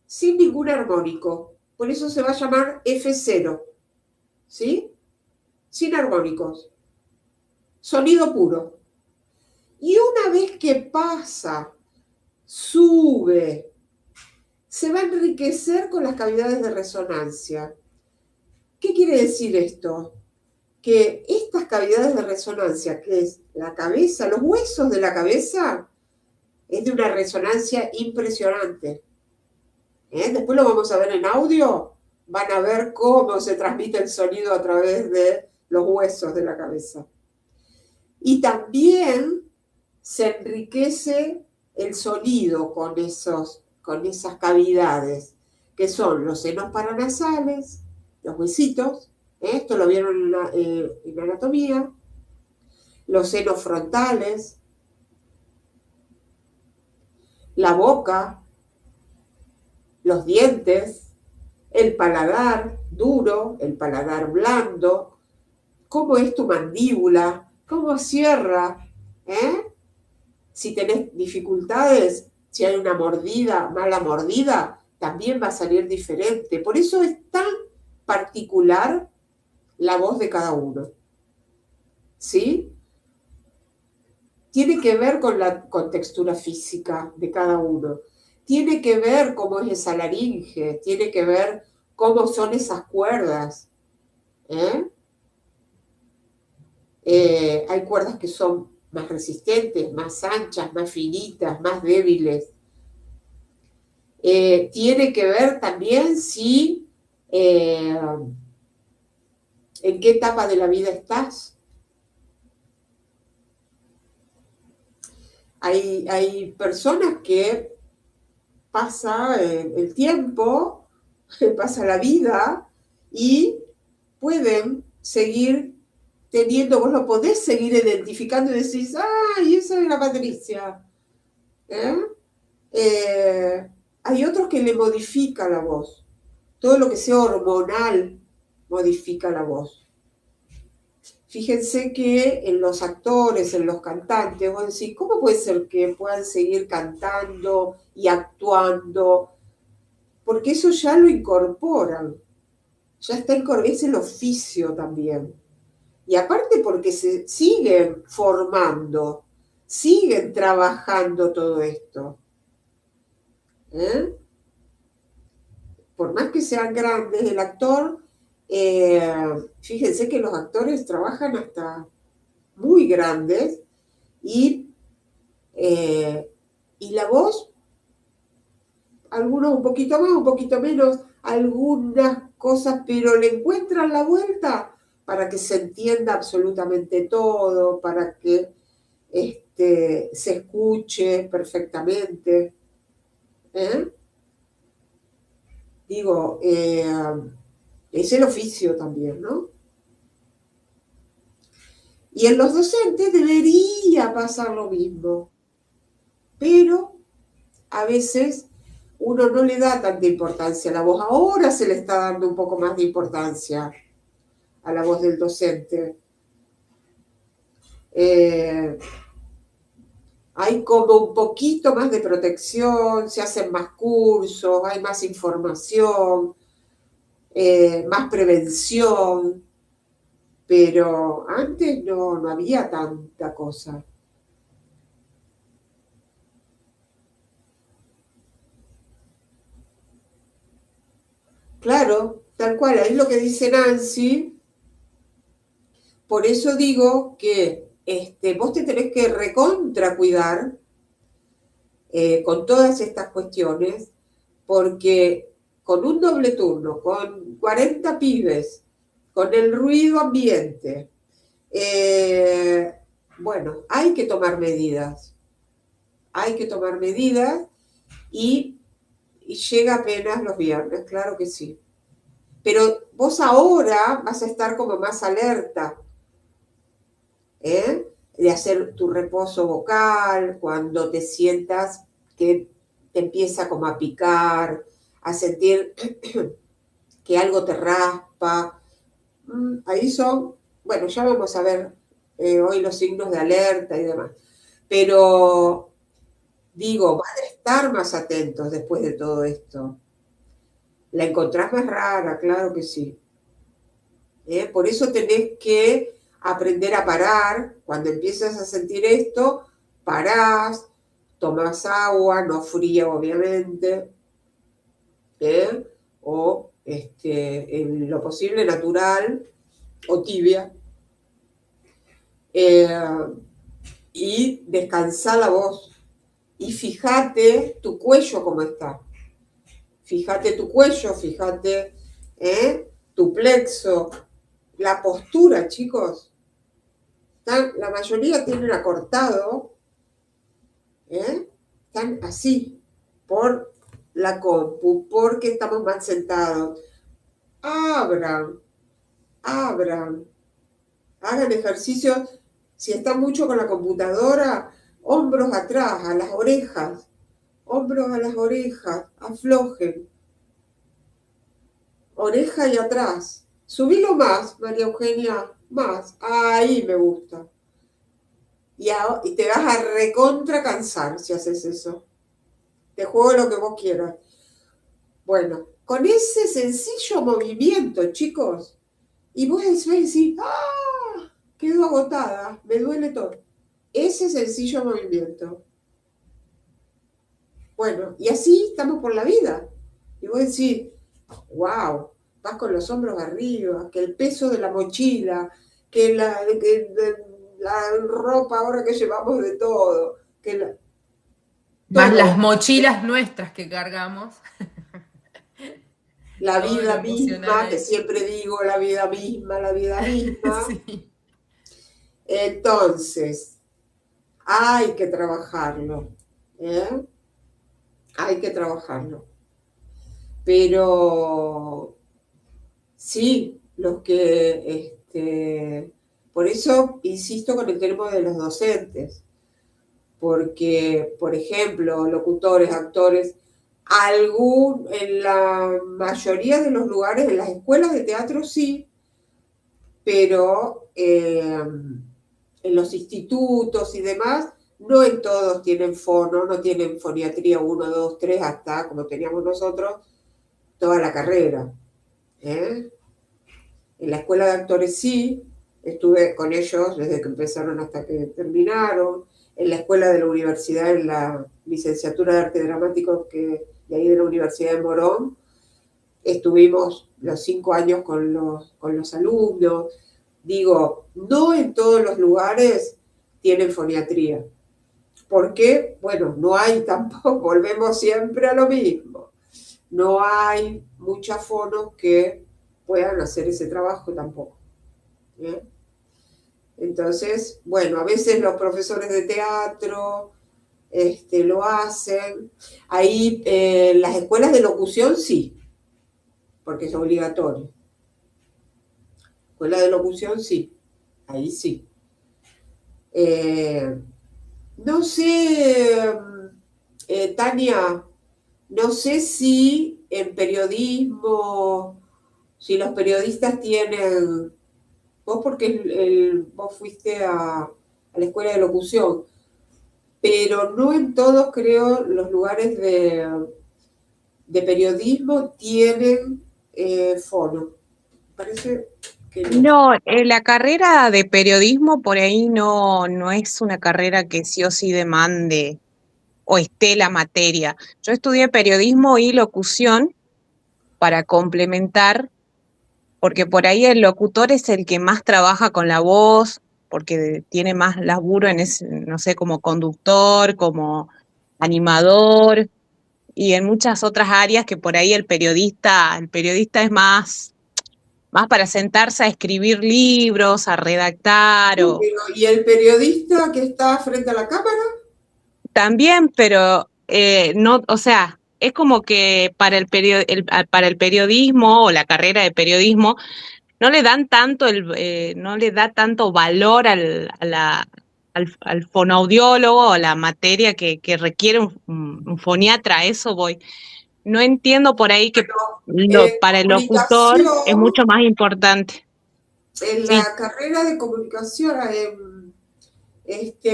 sin ningún armónico, por eso se va a llamar F0, ¿sí? Sin armónicos, sonido puro. Y una vez que pasa, sube, se va a enriquecer con las cavidades de resonancia. ¿Qué quiere decir esto? Que estas cavidades de resonancia, que es la cabeza, los huesos de la cabeza, es de una resonancia impresionante. Después lo vamos a ver en audio, van a ver cómo se transmite el sonido a través de los huesos de la cabeza. Y también se enriquece el sonido con esas cavidades, que son los senos paranasales, los huesitos, esto lo vieron en anatomía, los senos frontales, la boca, los dientes, el paladar duro, el paladar blando, cómo es tu mandíbula, cómo cierra, Si tenés dificultades, si hay una mordida, mala mordida, también va a salir diferente. Por eso es tan particular la voz de cada uno. ¿Sí? Tiene que ver con la contextura física de cada uno. Tiene que ver cómo es esa laringe, tiene que ver cómo son esas cuerdas. Hay cuerdas que son más resistentes, más anchas, más finitas, más débiles. Tiene que ver también si en qué etapa de la vida estás. Hay personas que pasa el tiempo, pasa la vida y pueden seguir teniendo, vos lo podés seguir identificando y decís, ¡ay, esa es la Patricia! Hay otros que le modifica la voz. todo lo que sea hormonal modifica la voz. Fíjense que en los actores, en los cantantes, vos decís, ¿cómo puede ser que puedan seguir cantando y actuando? Porque eso ya lo incorporan, ya está incorporado, es el oficio también. Y aparte porque se siguen formando, siguen trabajando todo esto. ¿Eh? Por más que sean grandes, el actor, fíjense que los actores trabajan hasta muy grandes y, y la voz, algunos un poquito más, un poquito menos, algunas cosas, pero le encuentran la vuelta para que se entienda absolutamente todo, para que se escuche perfectamente. ¿Eh? Digo, es el oficio también, ¿no? Y en los docentes debería pasar lo mismo, pero a veces uno no le da tanta importancia a la voz. Ahora se le está dando un poco más de importancia a la voz del docente. Hay como un poquito más de protección, se hacen más cursos, hay más información, más prevención, pero antes no había tanta cosa. Claro, tal cual, ahí lo que dice Nancy, por eso digo que vos te tenés que recontra cuidar con todas estas cuestiones, porque con un doble turno, con 40 pibes, con el ruido ambiente, bueno, hay que tomar medidas y llega apenas los viernes, claro que sí. Pero vos ahora vas a estar como más alerta, de hacer tu reposo vocal, cuando te sientas que te empieza como a picar, a sentir que algo te raspa. Ahí son, bueno, ya vamos a ver hoy los signos de alerta y demás. Pero digo, van a estar más atentos después de todo esto. La encontrás más rara, claro que sí. Por eso tenés que aprender a parar. Cuando empiezas a sentir esto, parás, tomás agua, no fría obviamente, o en lo posible natural o tibia, y descansá la voz. Y fíjate tu cuello cómo está. Fíjate tu cuello, fíjate tu plexo, la postura, chicos. La mayoría tienen acortado, están así, por la compu, porque estamos mal sentados. Abran, hagan ejercicios. Si están mucho con la computadora, hombros atrás, a las orejas, hombros a las orejas, aflojen. Oreja y atrás. Subilo más, María Eugenia, más. Ahí me gusta. Y te vas a recontra cansar si haces eso. Te juego lo que vos quieras. Bueno, con ese sencillo movimiento, chicos, y vos decís, ¡ah! Quedo agotada, me duele todo. Ese sencillo movimiento. Bueno, y así estamos por la vida. Y vos decís, wow, vas con los hombros arriba, que el peso de la mochila, que la ropa ahora que llevamos de todo, Más todo. las mochilas nuestras que cargamos. La Todo vida lo misma, emocional. que siempre digo la vida misma. Sí. Entonces, hay que trabajarlo, hay que trabajarlo. Pero sí, los que, por eso insisto con el tema de los docentes, porque, por ejemplo, locutores, actores, En la mayoría de los lugares, en las escuelas de teatro sí, pero en los institutos y demás, no en todos tienen fono, no tienen foniatría 1, 2, 3, hasta como teníamos nosotros, toda la carrera. ¿Eh? En la escuela de actores sí, estuve con ellos desde que empezaron hasta que terminaron. En la escuela de la universidad, en la licenciatura de arte dramático de ahí de la Universidad de Morón, estuvimos los 5 años con los alumnos. Digo, no en todos los lugares tienen foniatría. ¿Por qué? Bueno, no hay tampoco, volvemos siempre a lo mismo. No hay muchas fonos que puedan hacer ese trabajo tampoco. ¿Eh? Entonces, bueno, a veces los profesores de teatro lo hacen. Ahí las escuelas de locución sí, porque es obligatorio. Escuela de locución sí, ahí sí. No sé, Tania, no sé si en periodismo, si los periodistas tienen, vos porque vos fuiste a la escuela de locución, pero no en todos creo los lugares de periodismo tienen fono. Parece que no. No, la carrera de periodismo por ahí no es una carrera que sí o sí demande o esté la materia. Yo estudié periodismo y locución para complementar, porque por ahí el locutor es el que más trabaja con la voz, porque tiene más laburo en ese, no sé, como conductor, como animador y en muchas otras áreas que por ahí el periodista es más para sentarse a escribir libros, a redactar o ¿Y el periodista que está frente a la cámara? también, pero no, o sea, es como que para el periodismo o la carrera de periodismo no le dan tanto no le da tanto valor al fonoaudiólogo o la materia que requiere un foniatra, a eso voy. No entiendo por ahí que para el locutor es Comunicación, mucho más importante. en Sí, la carrera de comunicación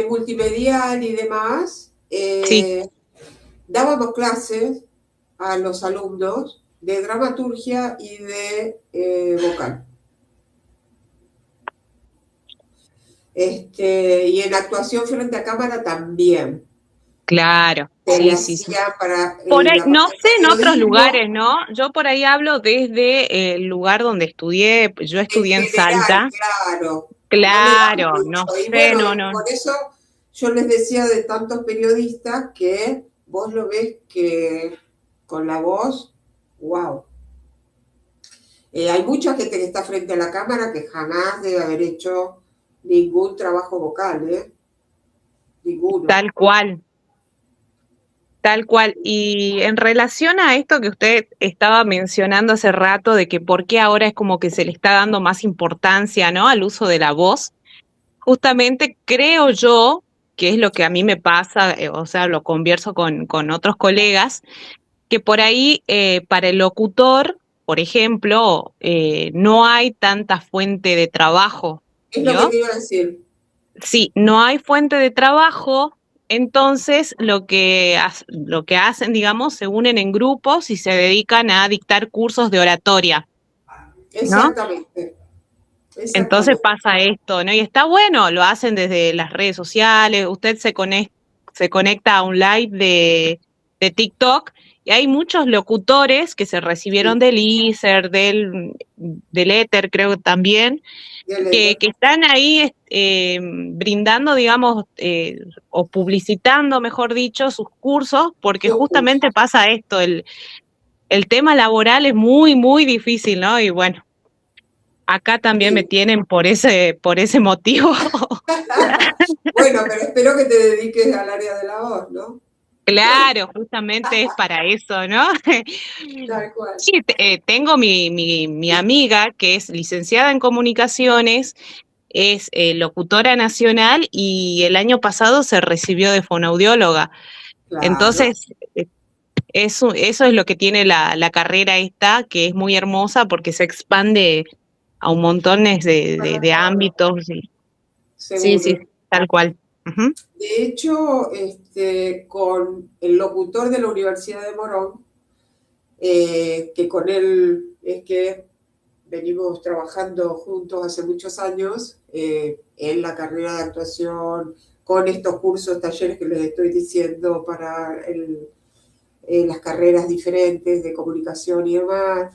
multimedial y demás, sí. dábamos clases a los alumnos de dramaturgia y de vocal. Y en actuación frente a cámara también. Claro, La sí, sí. hacía para Por ahí, la no parte sé de en otros periodismo lugares, ¿no? Yo por ahí hablo desde el lugar donde estudié, yo en estudié en general, Salta. claro. No le dan Claro, no mucho. Y sé, bueno, no, no. por eso yo les decía de tantos periodistas que vos lo ves que con la voz, wow. Hay mucha gente que está frente a la cámara que jamás debe haber hecho ningún trabajo vocal, ¿eh? Ninguno. Tal cual, tal cual. Y en relación a esto que usted estaba mencionando hace rato, de que por qué ahora es como que se le está dando más importancia, ¿no? Al uso de la voz, justamente creo yo, que es lo que a mí me pasa, o sea, lo converso con otros colegas, que por ahí para el locutor, por ejemplo, no hay tanta fuente de trabajo, Es lo que ¿yo? te iba a decir. Sí, no hay fuente de trabajo, entonces lo que hacen, digamos, se unen en grupos y se dedican a dictar cursos de oratoria, ¿no? Exactamente. Entonces Exactamente. pasa esto, ¿no? Y está bueno, lo hacen desde las redes sociales, usted se conecta a un live de TikTok y hay muchos locutores que se recibieron Sí, del ISER, del Éter, creo que también, del que éter. están ahí brindando, digamos, o publicitando, mejor dicho, sus cursos, porque Su curso. justamente pasa esto, el tema laboral es muy, muy difícil, ¿no? Y bueno, acá también me Sí. tienen por ese motivo. Bueno, pero espero que te dediques al área de la voz, ¿no? Claro, justamente es para eso, ¿no? Tal cual. Sí, tengo mi amiga que es licenciada en comunicaciones, es locutora nacional y el año pasado se recibió de fonoaudióloga. Claro. Entonces, Eso es lo que tiene la carrera esta, que es muy hermosa porque se expande a un montones de ámbitos. Sí, sí, Seguro. tal cual. Ujú. De hecho, con el locutor de la Universidad de Morón, que con él es que venimos trabajando juntos hace muchos años en la carrera de actuación, con estos cursos, talleres que les estoy diciendo para las carreras diferentes de comunicación y demás,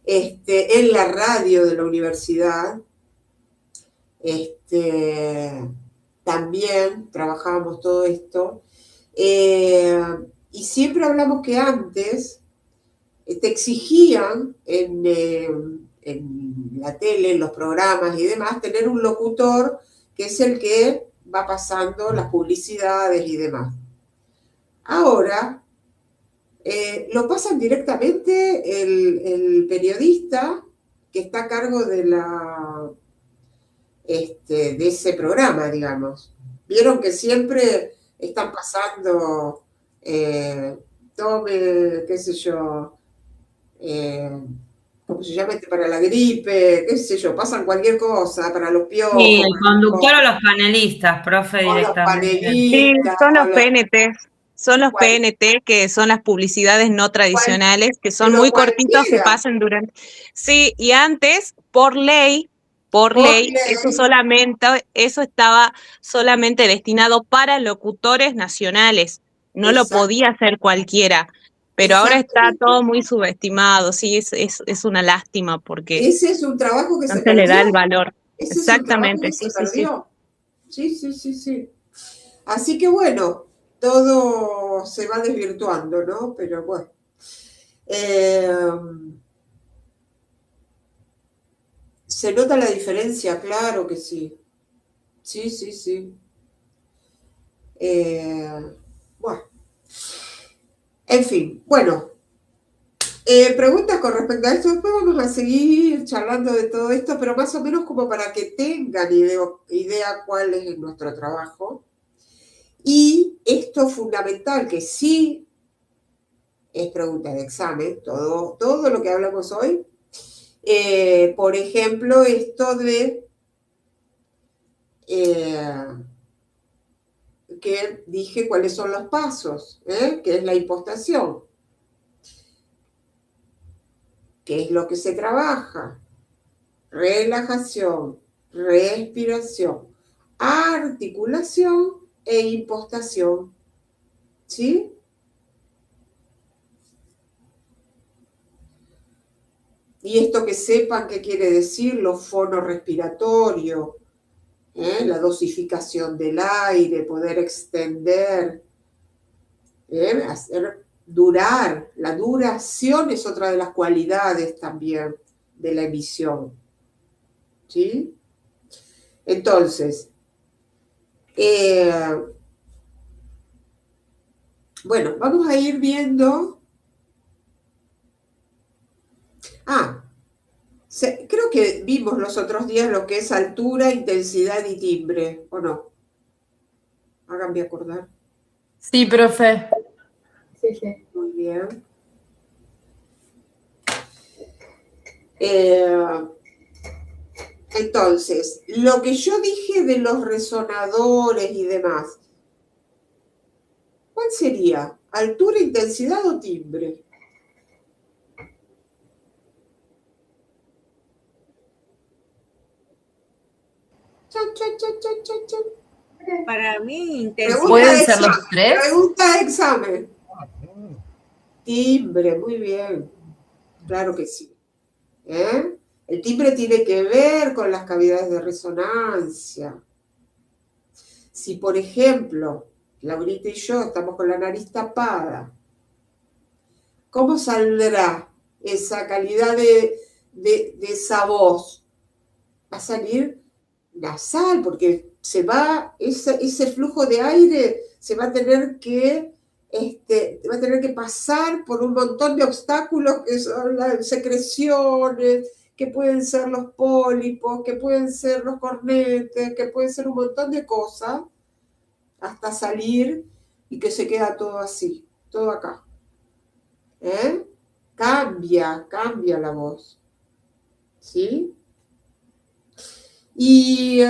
en la radio de la universidad, también trabajábamos todo esto, eh, y siempre hablamos que antes te exigían en la tele, en los programas y demás, tener un locutor que es el que va pasando las publicidades y demás. Ahora lo pasan directamente el periodista que está a cargo de ese programa, digamos. Vieron que siempre están pasando, tome, qué sé yo, eh, ¿cómo se llama para la gripe? ¿Qué sé yo? Pasan cualquier cosa, para los Sí, piojos, el conductor o los panelistas, profe, o los directamente. Sí, panelistas, son o los PNT, son los PNT, que son las publicidades no tradicionales, que son pero muy cortitos, que cualquiera, pasan durante... Sí, y antes, por por ley, ley, eso estaba solamente destinado para locutores nacionales, no lo exact, podía hacer cualquiera, pero ahora está exactamente. todo muy subestimado, sí, es una lástima porque Ese es un trabajo que no se se le da el perdió. valor. Ese es un trabajo Exactamente, que se sí, sí, sí. perdió. Sí, sí, sí, sí. Así que bueno, todo se va desvirtuando, ¿no? Pero bueno. Eh, ¿Se nota la diferencia? Claro que sí. Sí, sí, sí. Bueno, en fin, bueno. Preguntas con respecto a esto, después vamos a seguir charlando de todo esto, pero más o menos como para que tengan idea cuál es nuestro trabajo. Y esto fundamental, que sí es pregunta de examen, todo lo que hablamos hoy. Por ejemplo, esto de eh, que dije cuáles son los pasos, que es la impostación, que es lo que se trabaja, relajación, respiración, articulación e impostación. ¿Sí? Y esto que sepan qué quiere decir lo fonorrespiratorio, la dosificación del aire, poder extender, hacer durar. La duración es otra de las cualidades también de la emisión. ¿Sí? Entonces, eh, bueno, vamos a ir viendo. Ah, creo que vimos los otros días lo que es altura, intensidad y timbre, ¿o no? Háganme acordar. Sí, profe. Sí, sí. Muy bien. Eh, entonces, lo que yo dije de los resonadores y demás, ¿cuál sería? ¿Altura, intensidad o timbre? Chan, chan, chan, chan, chan, chan. Para mí, intensidad. ¿Pueden ser los tres? Pregunta de examen. Timbre, muy bien. Claro que sí. ¿Eh? El timbre tiene que ver con las cavidades de resonancia. Si, por ejemplo, Laurita y yo estamos con la nariz tapada, ¿cómo saldrá esa calidad de esa voz? Va a salir nasal, porque se va, ese flujo de aire se va a tener que pasar por un montón de obstáculos que son las secreciones, que pueden ser los pólipos, que pueden ser los cornetes, que pueden ser un montón de cosas, hasta salir y que se queda todo así, todo acá. ¿eh? Cambia la voz, ¿sí? Y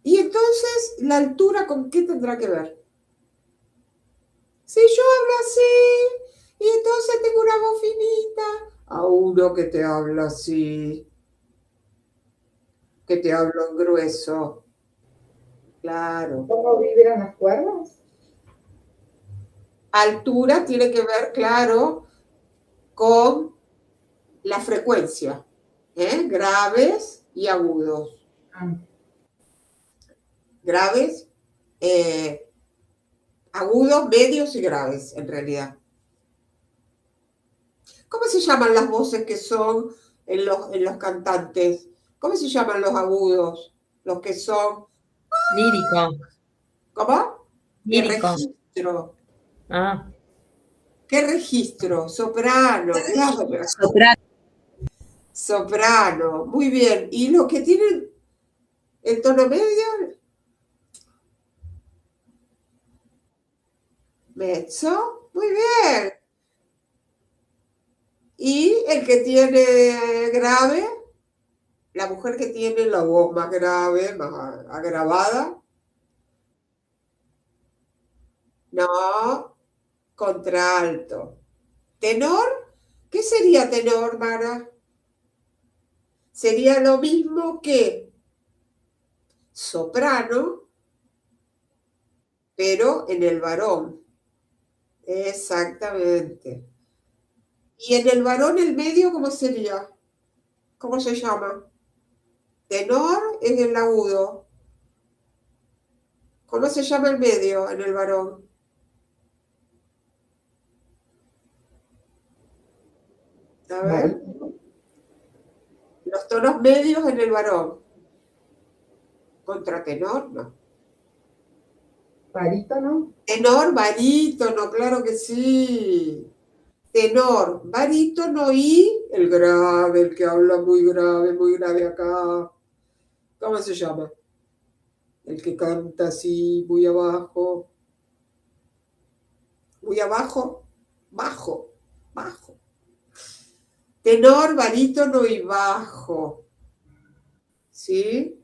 entonces, ¿la altura con qué tendrá que ver? Si yo hablo así, y entonces tengo una voz finita, a uno que te habla así, que te habla en grueso, claro. ¿Cómo vibran las cuerdas? Altura tiene que ver, claro, con la frecuencia, graves y agudos. Ah, Graves, agudos, medios y graves, en realidad. ¿Cómo se llaman las voces que son en los cantantes? ¿Cómo se llaman los agudos? Los que son... Lírico, ¿Cómo? ¿Qué lírico. registro? Ah, ¿Qué registro? Soprano, claro. soprano. Soprano, muy bien. ¿Y los que tienen el tono medio? Mezzo, muy bien. Y el que tiene grave, la mujer que tiene la voz más grave, más agravada, no, contralto. Tenor, ¿qué sería tenor, Mara? Sería lo mismo que soprano, pero en el varón. Exactamente. Y en el varón el medio, ¿cómo sería? ¿Cómo se llama? Tenor es el agudo. ¿Cómo se llama el medio en el varón? A ver, barítono, los tonos medios en el varón. Contratenor, no. barítono, Tenor, barítono, claro que sí. Tenor, barítono y el grave, el que habla muy grave acá. ¿Cómo se llama? El que canta así, muy abajo. Muy abajo, bajo, bajo. Tenor, barítono y bajo. ¿Sí?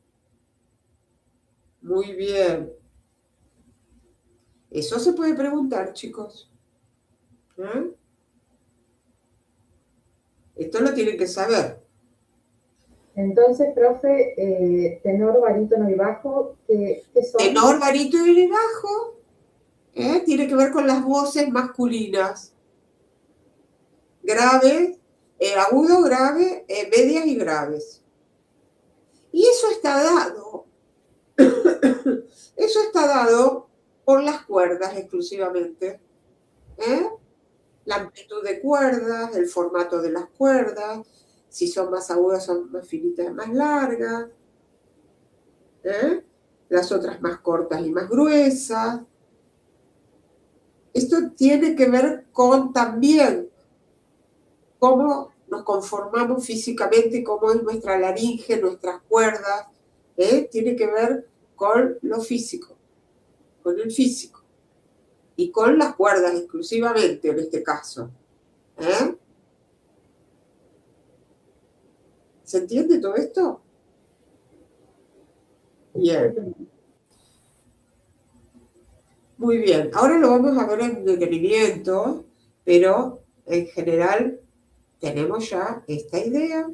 Muy bien. Eso se puede preguntar, chicos. ¿Eh? Esto lo tienen que saber. Entonces, profe, tenor, barítono y bajo, ¿qué son? Tenor, barítono y bajo, tiene que ver con las voces masculinas. Grave, agudo, grave, medias y graves. Y eso está dado. Eso está dado por las cuerdas exclusivamente. ¿Eh? La amplitud de cuerdas, el formato de las cuerdas, si son más agudas son más finitas, más largas, ¿eh? Las otras más cortas y más gruesas. Esto tiene que ver con también cómo nos conformamos físicamente, cómo es nuestra laringe, nuestras cuerdas, tiene que ver con lo físico, con el físico, y con las cuerdas exclusivamente en este caso. ¿Eh? ¿Se entiende todo esto? Bien, muy bien. Ahora lo vamos a ver en detenimiento, pero en general tenemos ya esta idea.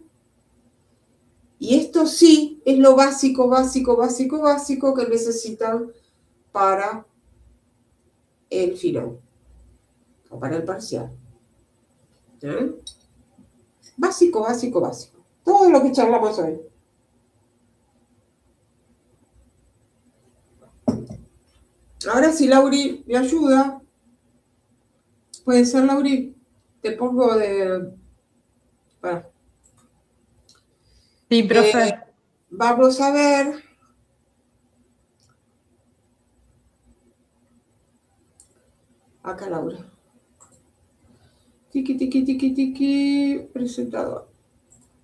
Y esto sí es lo básico, básico, básico, básico que necesitan para el final o para el parcial. ¿Eh? Básico, básico, básico. Todo lo que charlamos hoy. Ahora si Lauri me ayuda, puede ser Lauri, te pongo de... Bueno, Sí, profe. vamos a ver. Acá Laura. Tiki, tiki, tiki, tiki. Presentador.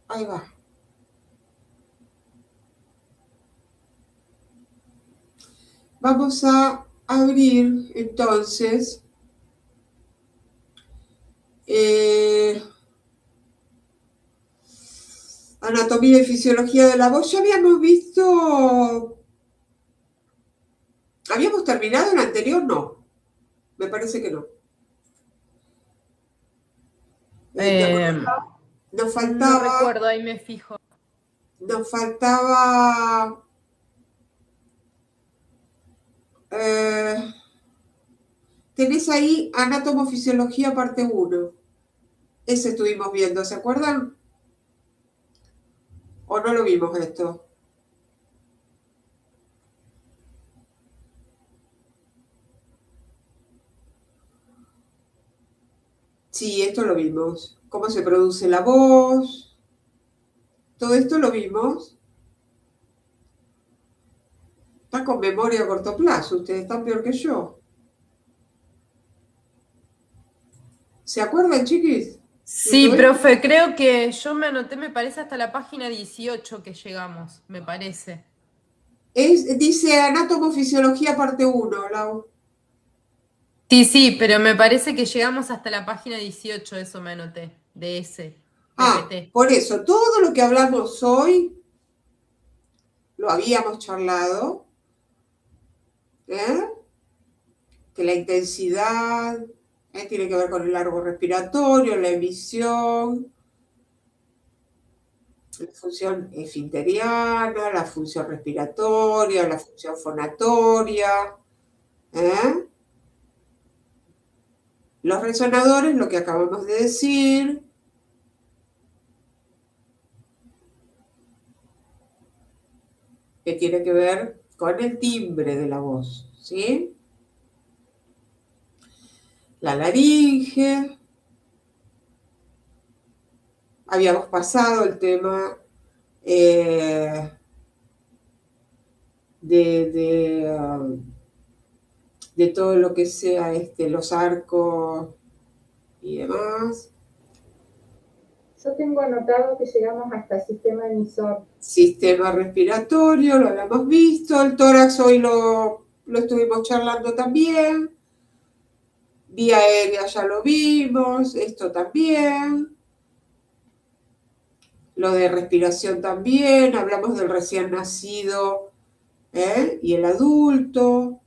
Ahí va. Vamos a abrir entonces Anatomía y fisiología de la voz. Ya habíamos visto. ¿Habíamos terminado el anterior? No. Me parece que no. ¿Te acordás? Nos No faltaba. recuerdo, ahí me fijo. Nos faltaba. Tenés ahí Anatomofisiología parte 1. Ese estuvimos viendo, ¿se acuerdan? ¿O no lo vimos esto? Sí, esto lo vimos. Cómo se produce la voz. Todo esto lo vimos. Está con memoria a corto plazo. Ustedes están peor que yo. ¿Se acuerdan, chiquis? Sí, profe, creo que yo me anoté, me parece, hasta la página 18 que llegamos, me parece. Dice Anatomofisiología parte 1, Lau. Sí, pero me parece que llegamos hasta la página 18, eso me anoté, de ese PPT. Por eso, todo lo que hablamos hoy lo habíamos charlado, ¿eh? Que la intensidad tiene que ver con el largo respiratorio, la emisión, la función esfinteriana, la función respiratoria, la función fonatoria, ¿eh? Los resonadores, lo que acabamos de decir, que tiene que ver con el timbre de la voz, ¿sí? La laringe. Habíamos pasado el tema de todo lo que sea los arcos y demás. Yo tengo anotado que llegamos hasta el sistema emisor. Sistema respiratorio, lo habíamos visto. El tórax hoy lo estuvimos charlando también. Vía aérea ya lo vimos, esto también. Lo de respiración también, hablamos del recién nacido y el adulto.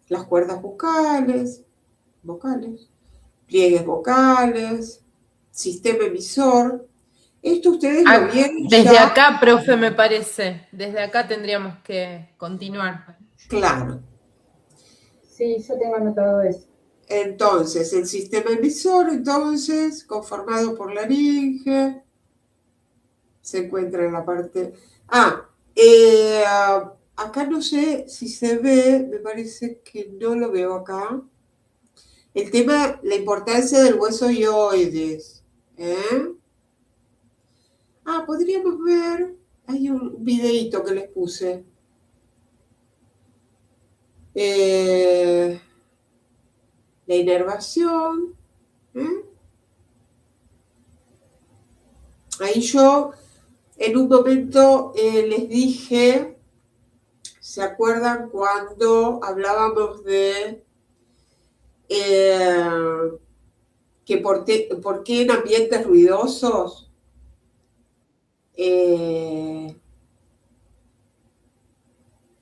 Las cuerdas vocales, pliegues vocales, sistema emisor. Esto ustedes lo vieron Desde ya. acá, profe, me parece. Desde acá tendríamos que continuar. Claro. Sí, yo tengo anotado eso. Entonces, el sistema emisor, conformado por laringe, se encuentra en la parte... acá no sé si se ve, me parece que no lo veo acá. El tema, la importancia del hueso hioides. Podríamos ver, hay un videíto que les puse. La inervación. Ahí yo en un momento les dije, ¿se acuerdan cuando hablábamos de que por qué en ambientes ruidosos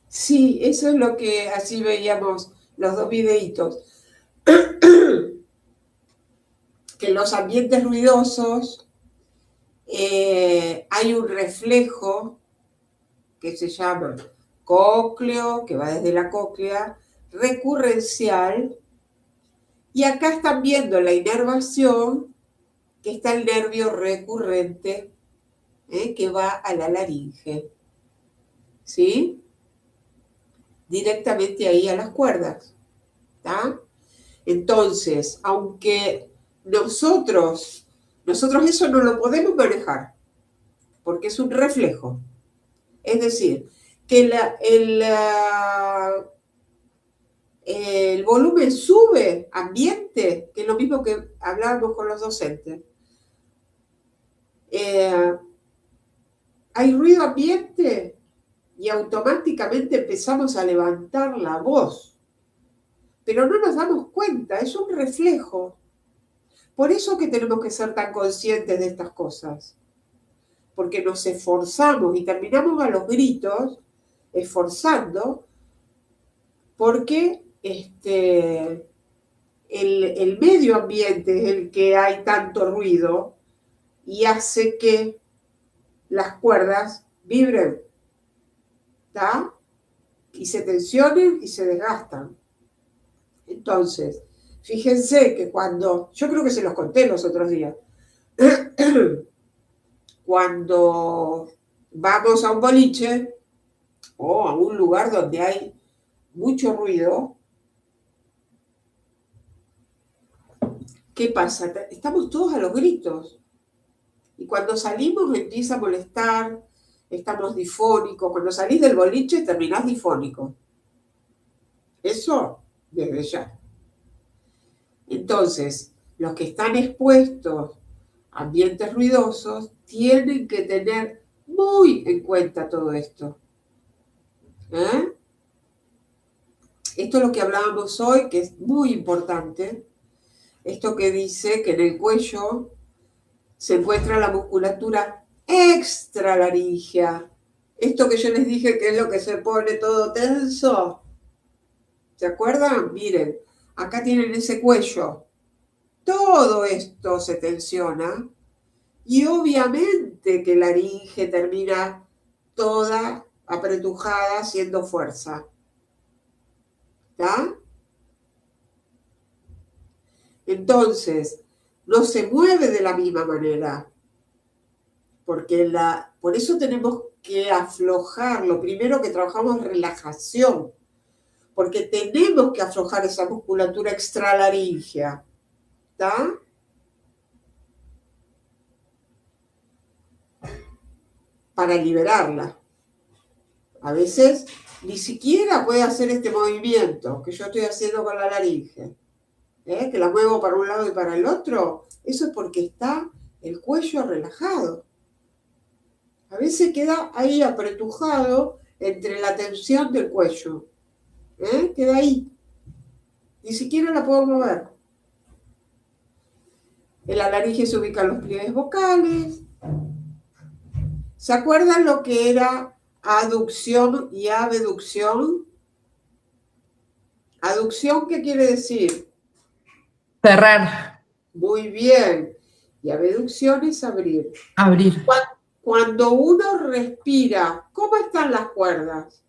sí, eso es lo que así veíamos los dos videitos. Que en los ambientes ruidosos hay un reflejo que se llama cócleo, que va desde la cóclea, recurrencial, y acá están viendo la inervación, que está el nervio recurrente, que va a la laringe, ¿sí? Directamente ahí a las cuerdas, ¿está? Entonces, aunque nosotros eso no lo podemos manejar, porque es un reflejo. Es decir, que el volumen sube, ambiente, que es lo mismo que hablábamos con los docentes. Hay ruido ambiente y automáticamente empezamos a levantar la voz. Pero no nos damos cuenta, es un reflejo. Por eso que tenemos que ser tan conscientes de estas cosas. Porque nos esforzamos y terminamos a los gritos, esforzando, porque el medio ambiente es el que hay tanto ruido y hace que las cuerdas vibren, ¿está? Y se tensionen y se desgastan. Entonces, fíjense que yo creo que se los conté los otros días, cuando vamos a un boliche o a un lugar donde hay mucho ruido, ¿qué pasa? Estamos todos a los gritos. Y cuando salimos empieza a molestar, estamos difónicos. Cuando salís del boliche terminás difónico. Eso desde ya. Entonces, los que están expuestos a ambientes ruidosos tienen que tener muy en cuenta todo esto. Esto es lo que hablábamos hoy, que es muy importante. Esto que dice que en el cuello se encuentra la musculatura extralaringea. Esto que yo les dije que es lo que se pone todo tenso. ¿Se acuerdan? Miren, acá tienen ese cuello. Todo esto se tensiona y obviamente que la laringe termina toda apretujada haciendo fuerza. ¿Está? Entonces, no se mueve de la misma manera, porque por eso tenemos que aflojar. Lo primero que trabajamos es relajación, porque tenemos que aflojar esa musculatura extralaringea, ¿está? Para liberarla. A veces ni siquiera puede hacer este movimiento que yo estoy haciendo con la laringe, que la muevo para un lado y para el otro. Eso es porque está el cuello relajado. A veces queda ahí apretujado entre la tensión del cuello. Queda ahí. Ni siquiera la puedo mover. En la laringe se ubican los pliegues vocales. ¿Se acuerdan lo que era aducción y abducción? ¿Aducción qué quiere decir? Cerrar. Muy bien. Y abducción es abrir. Abrir. Cuando uno respira, ¿cómo están las cuerdas?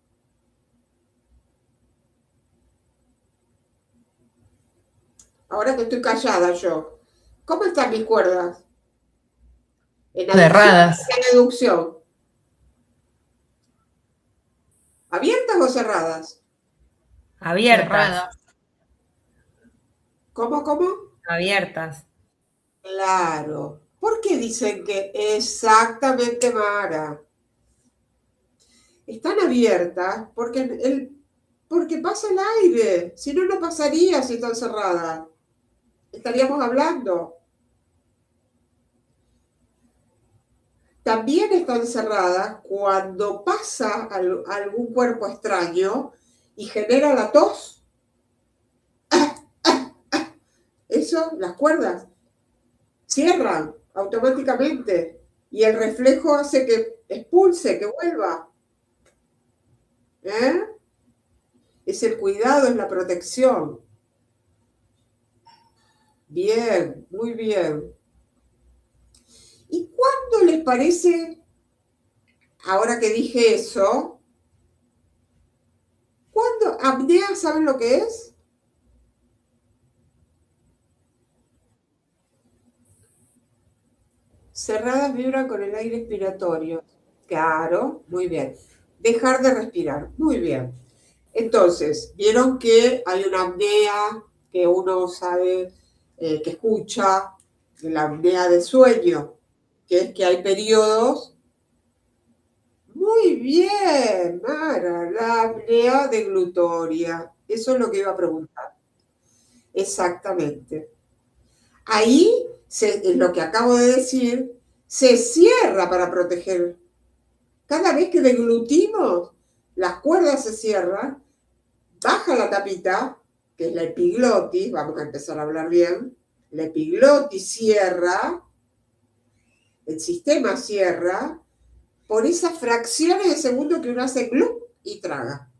Ahora que estoy callada yo, ¿cómo están mis cuerdas? En cerradas. En aducción. ¿Abiertas o cerradas? Abiertas. Cerradas. ¿Cómo? Abiertas. Claro. ¿Por qué dicen que exactamente, Mara? Están abiertas porque pasa el aire. Si no, no pasaría si están cerradas. Estaríamos hablando. También están cerradas cuando pasa algún cuerpo extraño y genera la tos. Eso, las cuerdas cierran automáticamente y el reflejo hace que expulse, que vuelva. Es el cuidado, es la protección. Bien, muy bien. ¿Y cuándo les parece, ahora que dije eso, cuándo apnea, saben lo que es? Cerradas vibran con el aire expiratorio. Claro, muy bien. Dejar de respirar, muy bien. Entonces, vieron que hay una apnea que uno sabe, que escucha, la apnea de sueño, que es que hay periodos. Muy bien, Mara, la apnea deglutoria. Eso es lo que iba a preguntar. Exactamente. Ahí, en lo que acabo de decir, se cierra para proteger. Cada vez que deglutimos, las cuerdas se cierran, baja la tapita, que es la epiglotis, vamos a empezar a hablar bien, la epiglotis cierra, el sistema cierra, por esas fracciones de segundo que uno hace glup y traga.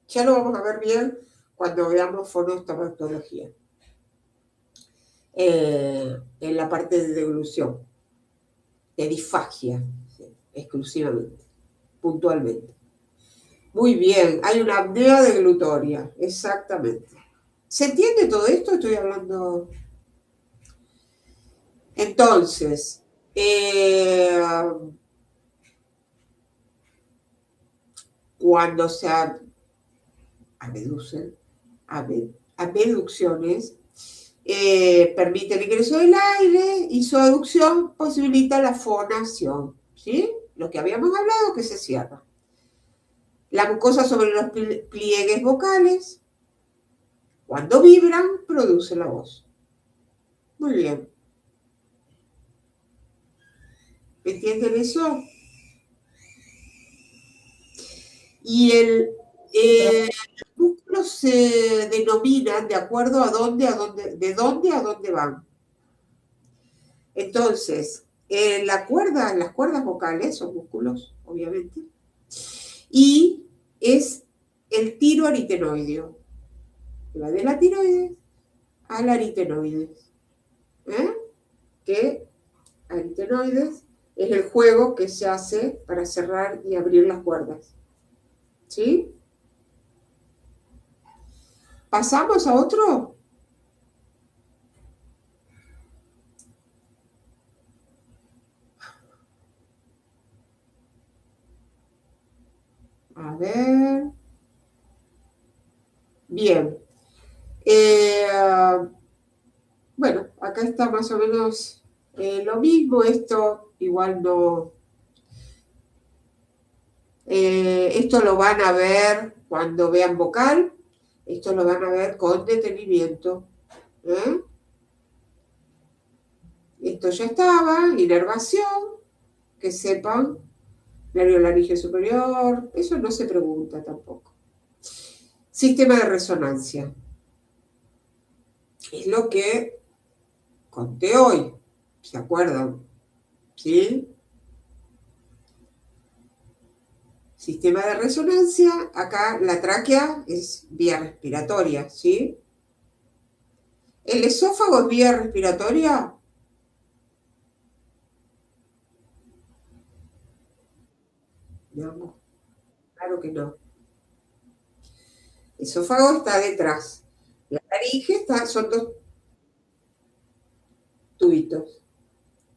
Ya lo vamos a ver bien cuando veamos fonoestomatología. En la parte de deglución, de disfagia, ¿sí? Exclusivamente, puntualmente. Muy bien, hay una apnea deglutoria, exactamente. ¿Se entiende todo esto? Estoy hablando. Entonces, cuando se abducciones, permite el ingreso del aire y su aducción posibilita la fonación, ¿sí? Lo que habíamos hablado que se cierra. La mucosa sobre los pliegues vocales, cuando vibran, produce la voz. Muy bien. ¿Me entienden eso? Y los músculos se denominan de acuerdo de dónde a dónde van. Entonces, las cuerdas vocales son músculos, obviamente, y es el tiro aritenoideo, que va de la tiroides a la aritenoides. Que aritenoides es el juego que se hace para cerrar y abrir las cuerdas. ¿Sí? ¿Pasamos a otro? A ver. Bien. Bueno, acá está más o menos lo mismo. Esto igual no. Esto lo van a ver cuando vean vocal. Esto lo van a ver con detenimiento. Esto ya estaba, inervación, que sepan, nervio laríngeo superior, eso no se pregunta tampoco. Sistema de resonancia. Es lo que conté hoy, ¿se acuerdan? ¿Sí? Sistema de resonancia, acá la tráquea es vía respiratoria, ¿sí? ¿El esófago es vía respiratoria? No, claro que no. El esófago está detrás. La laringe son dos tubitos.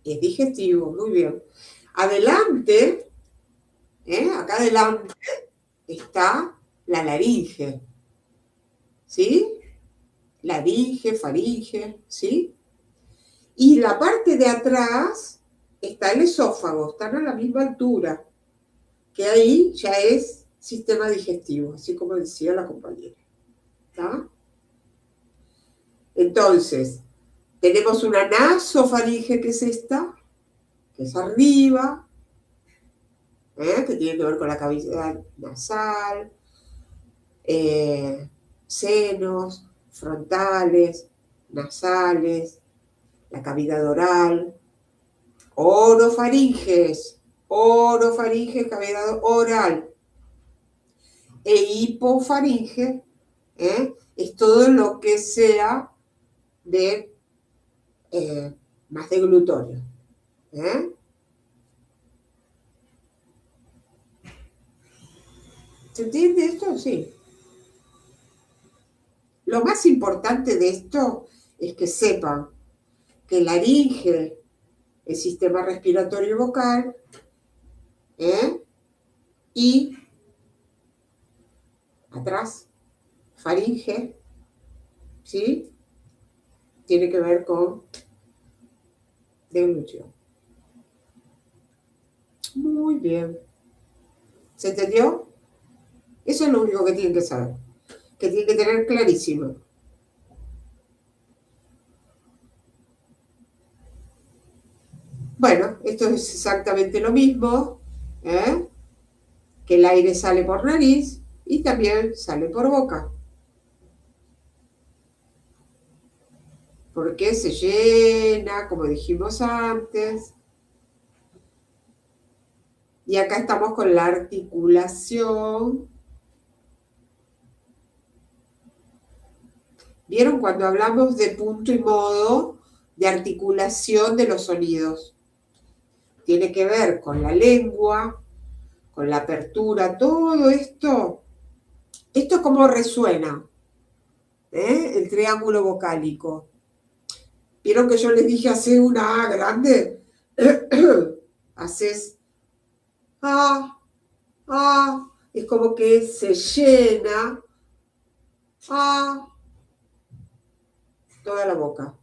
Es digestivo, muy bien. Adelante, acá adelante, está la laringe. ¿Sí? Laringe, faringe, ¿sí? Y la parte de atrás está el esófago, están a la misma altura, que ahí ya es sistema digestivo, así como decía la compañera. ¿Está? Entonces, tenemos una nasofaringe, que es esta, que es arriba, que tiene que ver con la cavidad nasal, senos, frontales, nasales, la cavidad oral, orofaringes, cavidad oral, e hipofaringe, es todo lo que sea de más deglutorio. ¿Se entiende esto? Sí. Lo más importante de esto es que sepan que laringe, el sistema respiratorio vocal, y atrás, faringe, ¿sí? Tiene que ver con deglución. Muy bien. ¿Se entendió? Eso es lo único que tienen que saber, que tienen que tener clarísimo. Bueno, esto es exactamente lo mismo, que el aire sale por nariz y también sale por boca. Porque se llena, como dijimos antes. Y acá estamos con la articulación. ¿Vieron cuando hablamos de punto y modo de articulación de los sonidos? Tiene que ver con la lengua, con la apertura, todo esto. Esto es como resuena, el triángulo vocálico. ¿Vieron que yo les dije hacer una A grande? Haces A, A, es como que se llena A, toda la boca.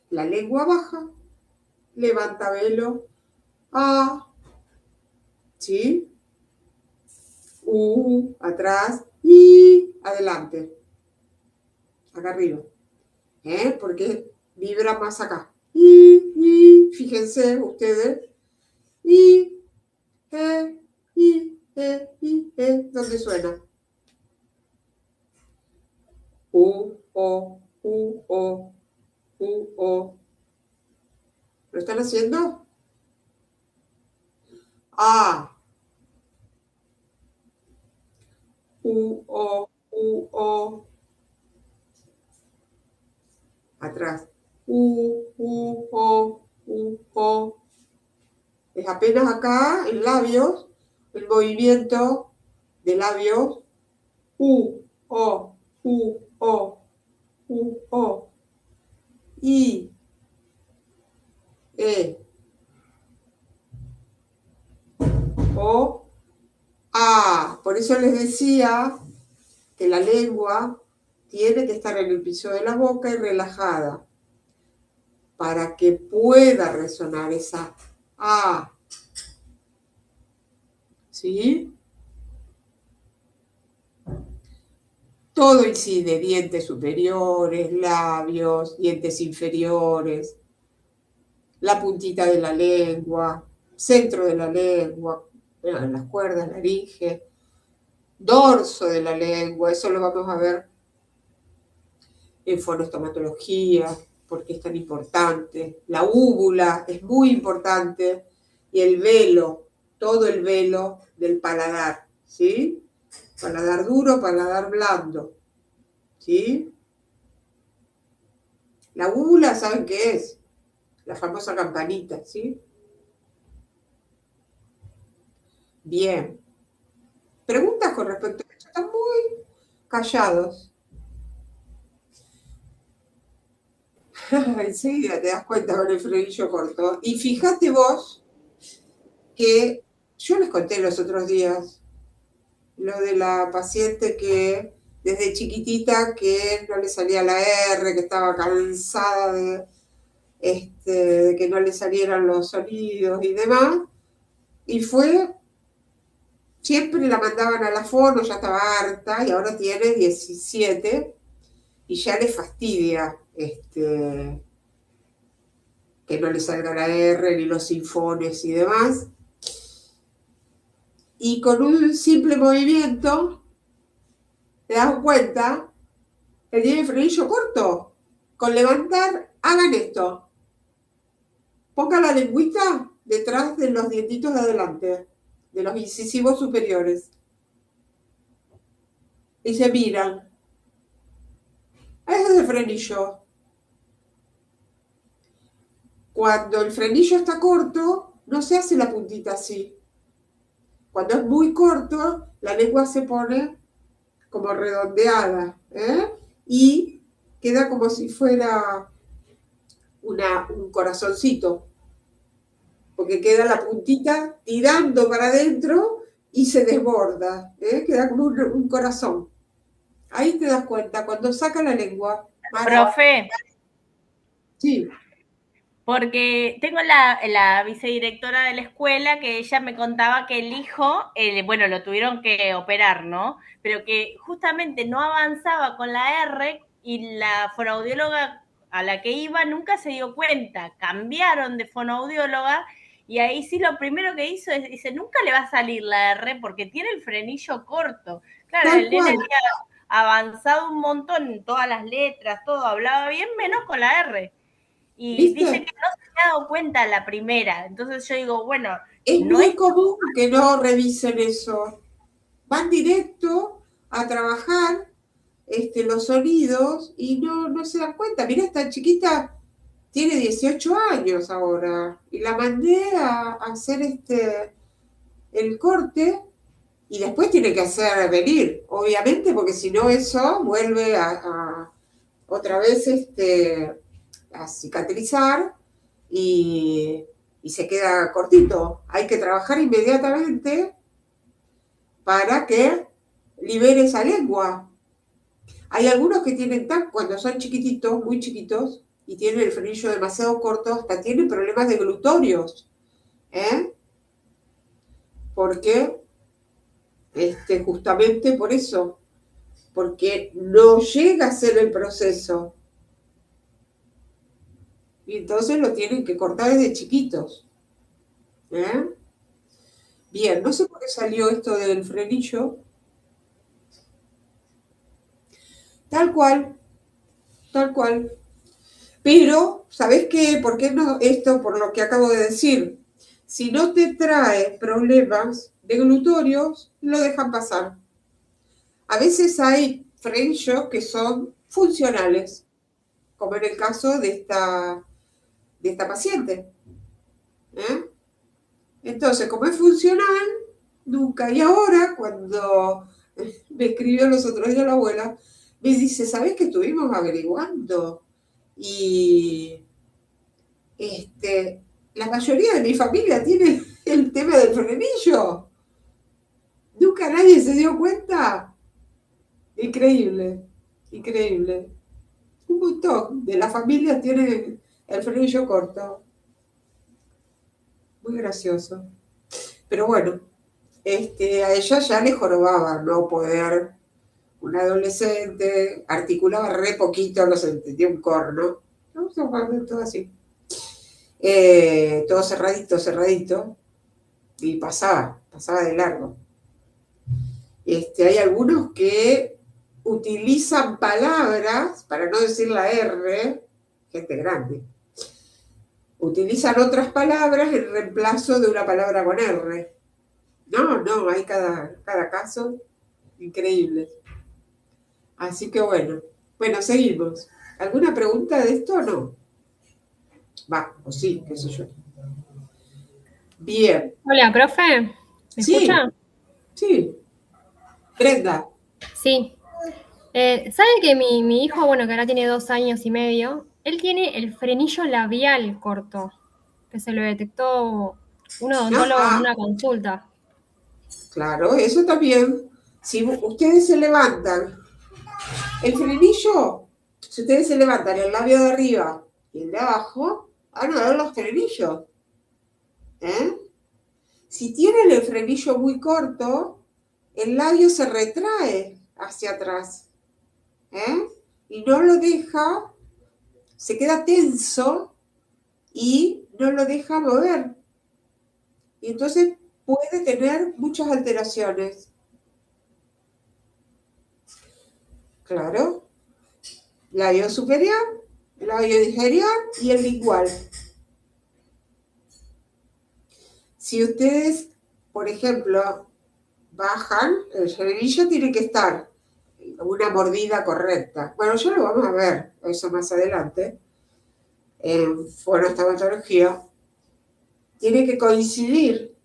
La lengua baja, levanta velo, A, ¿sí? Atrás, y adelante, acá arriba. Porque vibra más acá. Y, fíjense ustedes, y, ¿dónde suena? O. ¿Lo están haciendo? A. O. Atrás. O. Es apenas acá, en labios, el movimiento de labios. O. I. O. A. Por eso les decía que la lengua tiene que estar en el piso de la boca y relajada para que pueda resonar esa A. ¿Sí? Todo incide, dientes superiores, labios, dientes inferiores, la puntita de la lengua, centro de la lengua, en las cuerdas, laringe, dorso de la lengua, eso lo vamos a ver en fonoestomatología, porque es tan importante. La úvula es muy importante y el velo, todo el velo del paladar, ¿sí? Paladar duro, paladar blando, ¿sí? La úvula, ¿saben qué es? La famosa campanita, ¿sí? Bien. ¿Preguntas con respecto a esto? Están muy callados. Enseguida te das cuenta con el frenillo corto. Y fíjate vos que yo les conté los otros días lo de la paciente que desde chiquitita que no le salía la R, que estaba cansada de que no le salieran los sonidos y demás. Y siempre la mandaban a la fono, ya estaba harta y ahora tiene 17 y ya le fastidia que no le salga la R ni los sinfones y demás. Y con un simple movimiento, te das cuenta, que tiene el frenillo corto. Con levantar, hagan esto. Ponga la lengüita detrás de los dientitos de adelante, de los incisivos superiores. Y se miran. Ese es el frenillo. Cuando el frenillo está corto, no se hace la puntita así. Cuando es muy corto, la lengua se pone como redondeada, y queda como si fuera un corazoncito, porque queda la puntita tirando para adentro y se desborda, queda como un corazón. Ahí te das cuenta, cuando saca la lengua. Profe. Sí. Porque tengo la vicedirectora de la escuela que ella me contaba que el hijo, bueno, lo tuvieron que operar, ¿no? Pero que justamente no avanzaba con la R y la fonoaudióloga a la que iba nunca se dio cuenta. Cambiaron de fonoaudióloga Y ahí sí lo primero que hizo es, dice, nunca le va a salir la R porque tiene el frenillo corto. Claro, Tal el nene cual. había avanzado un montón en todas las letras, todo, hablaba bien, menos con la R. Y dice que ¿Viste? no se había dado cuenta la primera. Entonces yo digo, bueno, Es no es muy común que no revisen eso. Van directo a trabajar los sonidos y no se dan cuenta. Mira, esta chiquita tiene 18 años ahora y la mandé a hacer el corte y después tiene que hacer venir, obviamente, porque si no eso vuelve a otra vez a cicatrizar y, y se queda cortito. Hay que trabajar inmediatamente para que libere esa lengua. Hay algunos que tienen cuando son chiquititos, muy chiquitos, y tienen el frenillo demasiado corto, hasta tienen problemas de glutorios, ¿eh? Porque justamente por eso, porque no llega a ser el proceso. Y entonces lo tienen que cortar desde chiquitos. ¿Eh? Bien, no sé por qué salió esto del frenillo. Tal cual, tal cual. Pero, ¿sabés qué? ¿Por qué no esto por lo que acabo de decir? Si no te trae problemas de glutorios, lo dejan pasar. A veces hay frenillos que son funcionales, como en el caso de esta paciente. ¿Eh? Entonces, como es funcional, nunca. Y ahora, cuando me escribió los otros días la abuela, me dice, ¿sabés que estuvimos averiguando? Y la mayoría de mi familia tiene el tema del frenillo. Nunca nadie se dio cuenta. Increíble, increíble. Un montón de las familias tienen el frenillo corto. Muy gracioso. Pero bueno, a ella ya le jorobaba no poder, una adolescente, articulaba re poquito, no se entendía un corno. ¿No? Todo así. Todo cerradito, cerradito. Y pasaba de largo. Hay algunos que utilizan palabras, para no decir la R, gente grande, utilizan otras palabras en reemplazo de una palabra con R. No, hay cada caso increíble. Así que bueno, seguimos. ¿Alguna pregunta de esto o no? Va, o sí, qué sé yo. Bien. Hola, profe, ¿me Sí, escucha? sí. Brenda. Sí. ¿Sabe que mi hijo, bueno, que ahora tiene 2 años y medio, él tiene el frenillo labial corto, que se lo detectó un odontólogo en Ajá, una consulta? claro, eso también. Si ustedes se levantan el frenillo, si ustedes se levantan el labio de arriba y el de abajo, van a ver los frenillos. ¿Eh? Si tienen el frenillo muy corto, el labio se retrae hacia atrás. ¿Eh? Y no lo deja, se queda tenso y no lo deja mover. Y entonces puede tener muchas alteraciones. Claro. Labio superior, labio inferior y el lingual. Si ustedes, por ejemplo, bajan, el frenillo tiene que estar una mordida correcta. Bueno, ya lo vamos a ver, eso más adelante, en fonoestomatología. Tiene que coincidir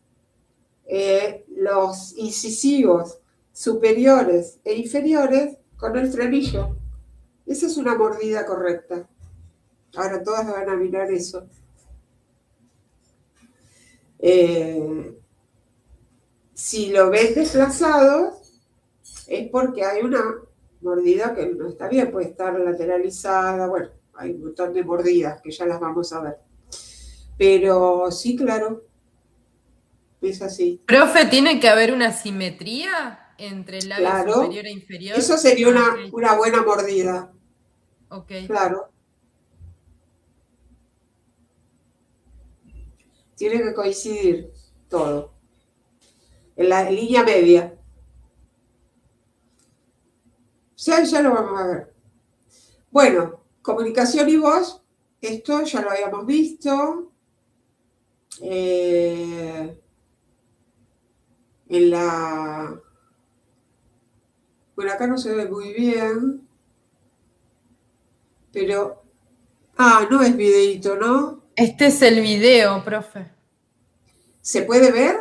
los incisivos superiores e inferiores con el frenillo. Esa es una mordida correcta. Ahora todas van a mirar eso. Si lo ves desplazado, es porque hay una mordida que no está bien, puede estar lateralizada, bueno, hay un montón de mordidas que ya las vamos a ver. Pero sí, claro, es así. Profe, ¿tiene que haber una simetría entre el labio Claro, superior e inferior? eso sería Ah, una buena mordida. ok. Claro. Tiene que coincidir todo. En la línea media. Ya lo vamos a ver. Bueno, comunicación y voz, esto ya lo habíamos visto. Bueno, acá no se ve muy bien, pero... no es videíto, ¿no? Este es el video, profe. ¿Se puede ver?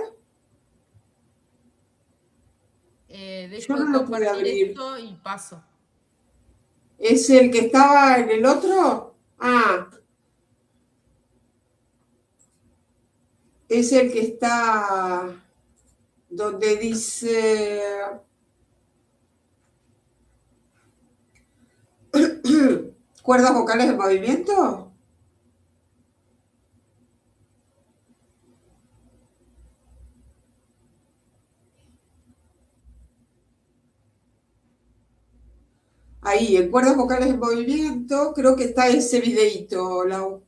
Dejo Yo no de lo pude compartir abrir. esto y paso. ¿Es el que estaba en el otro? Es el que está donde dice... ¿Cuerdas vocales de movimiento? Ahí, en cuerdas vocales en movimiento, creo que está ese videíto, Lau.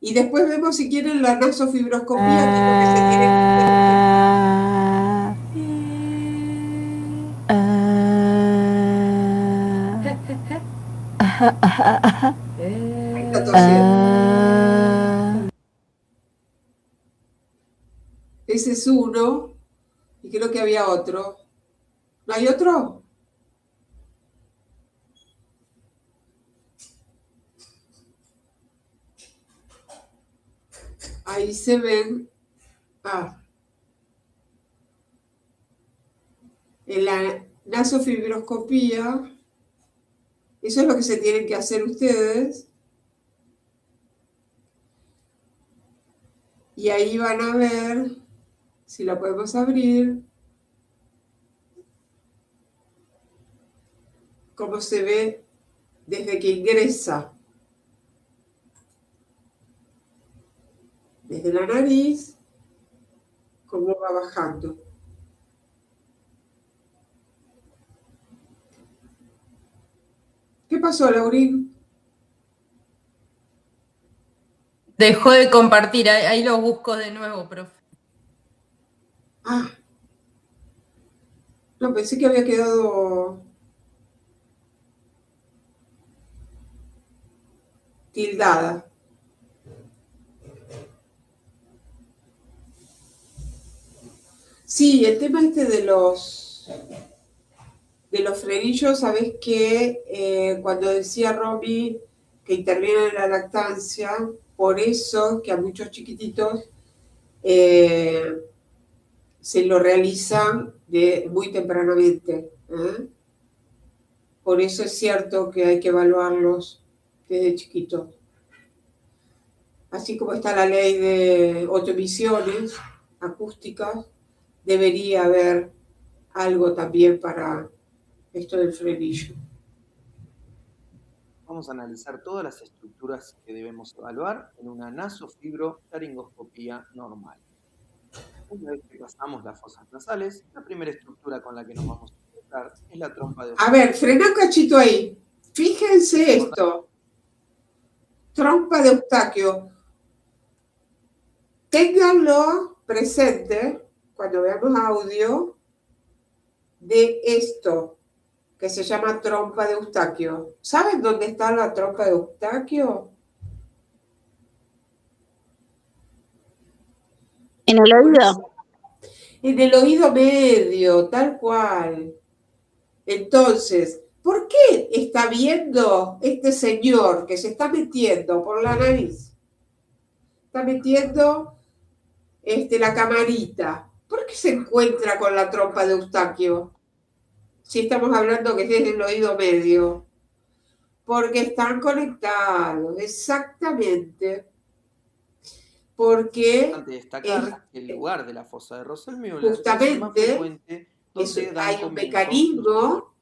Y después vemos si quieren la nasofibroscopía, que es lo que se tiene que... Ahí está tosiendo. Ese es uno, y creo que había otro. ¿No hay otro? Ahí se ven. En la nasofibroscopía, eso es lo que se tienen que hacer ustedes. Y ahí van a ver, si la podemos abrir, cómo se ve desde que ingresa. Desde la nariz, cómo va bajando. ¿Qué pasó, Laurín? Dejó de compartir, ahí lo busco de nuevo, profe. No, pensé que había quedado tildada. Sí, el tema de los frenillos, sabes que cuando decía Romy que interviene en la lactancia, por eso que a muchos chiquititos se lo realizan muy tempranamente. Por eso es cierto que hay que evaluarlos desde chiquitos. Así como está la ley de 8 emisiones acústicas, debería haber algo también para esto del frenillo. Vamos a analizar todas las estructuras que debemos evaluar en una nasofibrolaringoscopía normal. Una vez que pasamos las fosas nasales, la primera estructura con la que nos vamos a encontrar es la trompa de Eustaquio. A ver, frena un cachito ahí. Fíjense esto. Trompa de Eustaquio. Ténganlo presente cuando veamos audio de esto que se llama trompa de Eustaquio. ¿Saben dónde está la trompa de Eustaquio? En el oído. En el oído medio, tal cual. Entonces, ¿por qué está viendo este señor que se está metiendo por la nariz? Está metiendo la camarita. ¿Por qué se encuentra con la trompa de Eustaquio? Si estamos hablando que es desde el oído medio. Porque están conectados, exactamente. Porque... Es importante destacar que el lugar de la fosa de Rosell-Müller justamente es más frecuente donde hay un mecanismo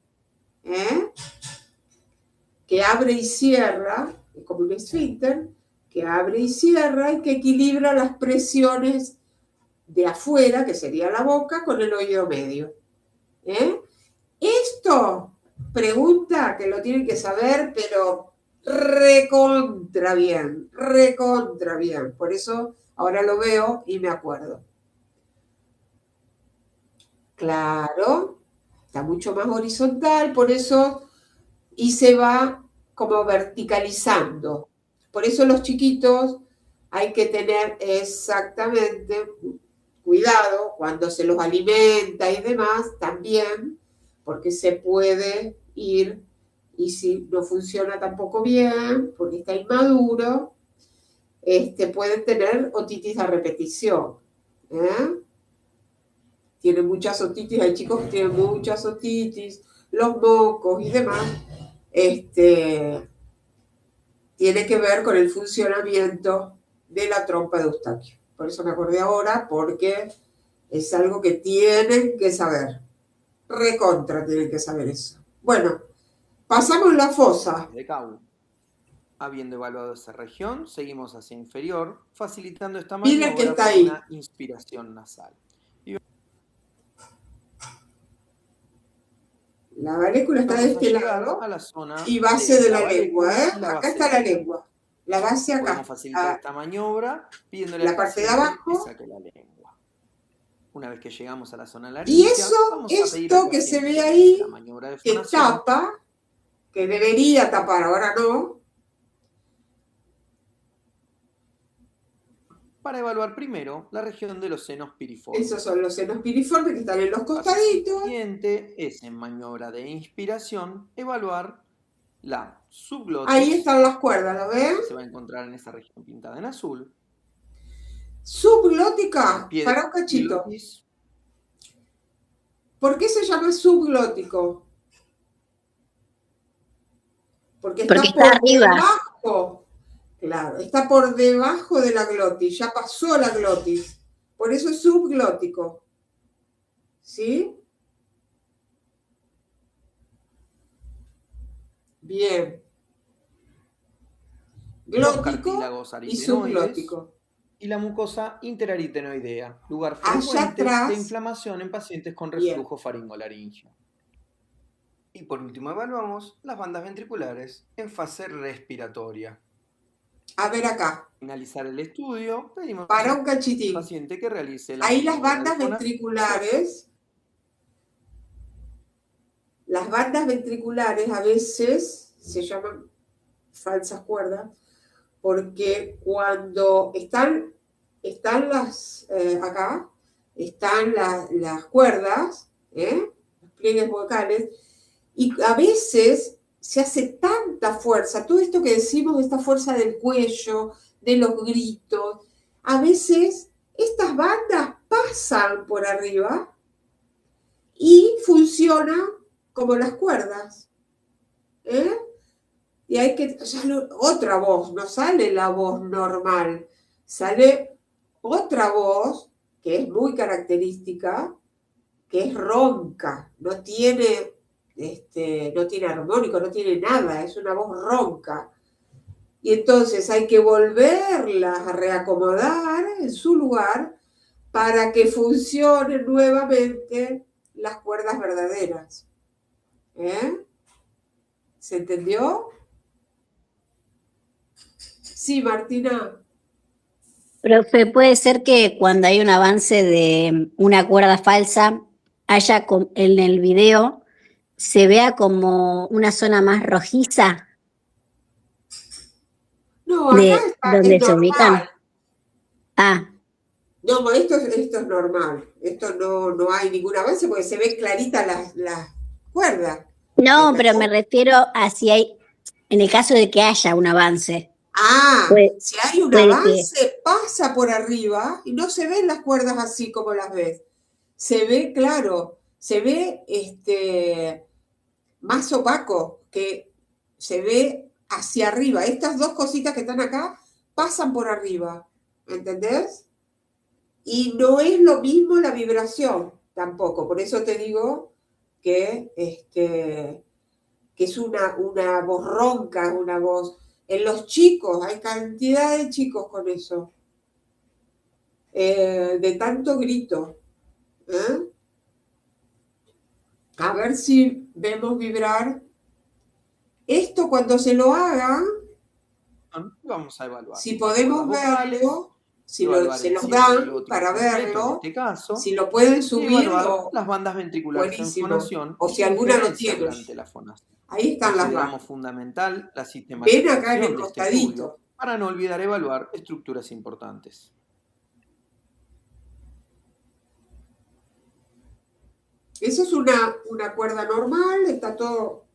que abre y cierra, como un esfínter, que abre y cierra y que equilibra las presiones de afuera, que sería la boca, con el oído medio. Esto, pregunta que lo tienen que saber, pero recontra bien, recontra bien. Por eso ahora lo veo y me acuerdo. Claro, está mucho más horizontal, por eso, y se va como verticalizando. Por eso los chiquitos hay que tener exactamente cuidado cuando se los alimenta y demás también, porque se puede ir, y si no funciona tampoco bien, porque está inmaduro, pueden tener otitis a repetición. ¿Eh? Tienen muchas otitis, hay chicos que tienen muchas otitis, los mocos y demás. Tiene que ver con el funcionamiento de la trompa de Eustaquio. Por eso me acordé ahora, porque es algo que tienen que saber. Recontra tienen que saber eso. Bueno, pasamos la fosa. De Cau. Habiendo evaluado esa región, seguimos hacia inferior, facilitando esta Miren que maniobra está con ahí. una inspiración nasal. La varícula está de Vamos a este llegar lado a la zona y base de la lengua. varícula y la Acá base está la nasal. lengua. La base acá. Podemos facilitar esta maniobra pidiéndole La al parte de paciente abajo. que saque la lengua. Una vez que llegamos a la zona Y laringia, eso, vamos a pedir al esto que se paciente ve que realice ahí, la maniobra de que fonación. tapa, que debería tapar, ahora no, para evaluar primero la región de los senos piriformes. esos son los senos piriformes que están en los El paso costaditos. siguiente es en maniobra de inspiración evaluar la subglotis. Ahí están las cuerdas, ¿lo ven? Que se va a encontrar en esa región pintada en azul. Subglótica, Pie para un de cachito. glotis. ¿Por qué se llama subglótico? Porque está Porque por está arriba. debajo. Claro, está por debajo de la glotis, ya pasó la glotis. Por eso es subglótico. ¿Sí? Bien. Los Glótico cartílagos y aritenoides subglótico. y la mucosa interaritenoidea, lugar Allá frecuente atrás. de inflamación en pacientes con Bien. reflujo faringolaringio. Y por último evaluamos las bandas ventriculares en fase respiratoria. A ver acá. Finalizar el estudio, pedimos Para un al cachitín. paciente que realice la Ahí las maniobra de bandas fonación. ventriculares. Las bandas ventriculares a veces se llaman falsas cuerdas porque cuando están las, acá, están las cuerdas, los pliegues vocales, y a veces se hace tanta fuerza, todo esto que decimos, esta fuerza del cuello, de los gritos, a veces estas bandas pasan por arriba y funcionan como las cuerdas. Y hay que, otra voz, no sale la voz normal, sale otra voz que es muy característica, que es ronca, no tiene armónico, no tiene nada, es una voz ronca. Y entonces hay que volverla a reacomodar en su lugar para que funcionen nuevamente las cuerdas verdaderas. ¿Se entendió? Sí, Martina. Profe, puede ser que cuando hay un avance de una cuerda falsa, haya en el video, se vea como una zona más rojiza. No, acá donde es se normal. ubican. Ah. No, esto es normal. Esto no hay ningún avance porque se ven claritas las cuerdas. No, pero me refiero a si hay, en el caso de que haya un avance. Si hay un avance, pasa por arriba y no se ven las cuerdas así como las ves. Se ve, claro, se ve más opaco, que se ve hacia arriba. Estas dos cositas que están acá pasan por arriba, ¿entendés? Y no es lo mismo la vibración tampoco. Por eso te digo que es una voz ronca, una voz. En los chicos, hay cantidad de chicos con eso. De tanto grito. A ver si vemos vibrar Esto cuando se lo hagan, Vamos a evaluar. si podemos Vocales, verlo, si evaluar se el los cierre dan glótico para completo, verlo, en este caso, si lo pueden y subir, evaluar las bandas ventriculares en buenísimo. fonación O y si su alguna lo injerencia tiene. durante la fonación. Ahí están las Consideramos bandas. fundamental la Ven acá en sistematización el de este costadito. estudio para no olvidar evaluar estructuras importantes. Eso es una cuerda normal, está todo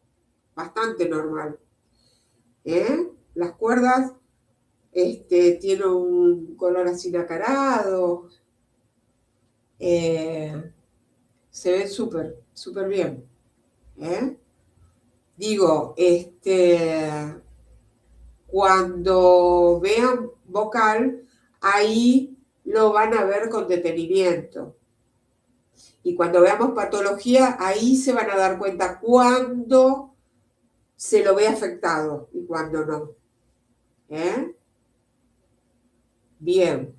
bastante normal. Las cuerdas tienen un color así nacarado, se ven súper bien. Digo, cuando vean vocal, ahí lo van a ver con detenimiento. Y cuando veamos patología, ahí se van a dar cuenta cuándo se lo ve afectado y cuándo no. Bien.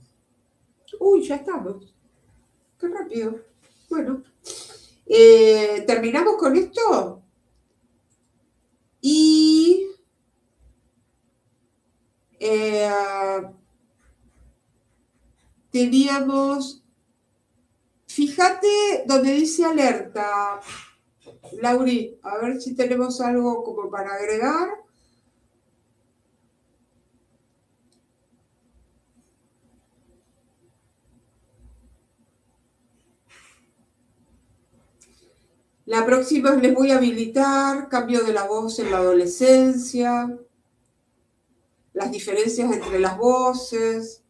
Uy, ya estamos. Qué rápido. Bueno. Terminamos con esto. Y teníamos, fíjate donde dice alerta, Lauri, a ver si tenemos algo como para agregar. La próxima les voy a habilitar cambio de la voz en la adolescencia, las diferencias entre las voces.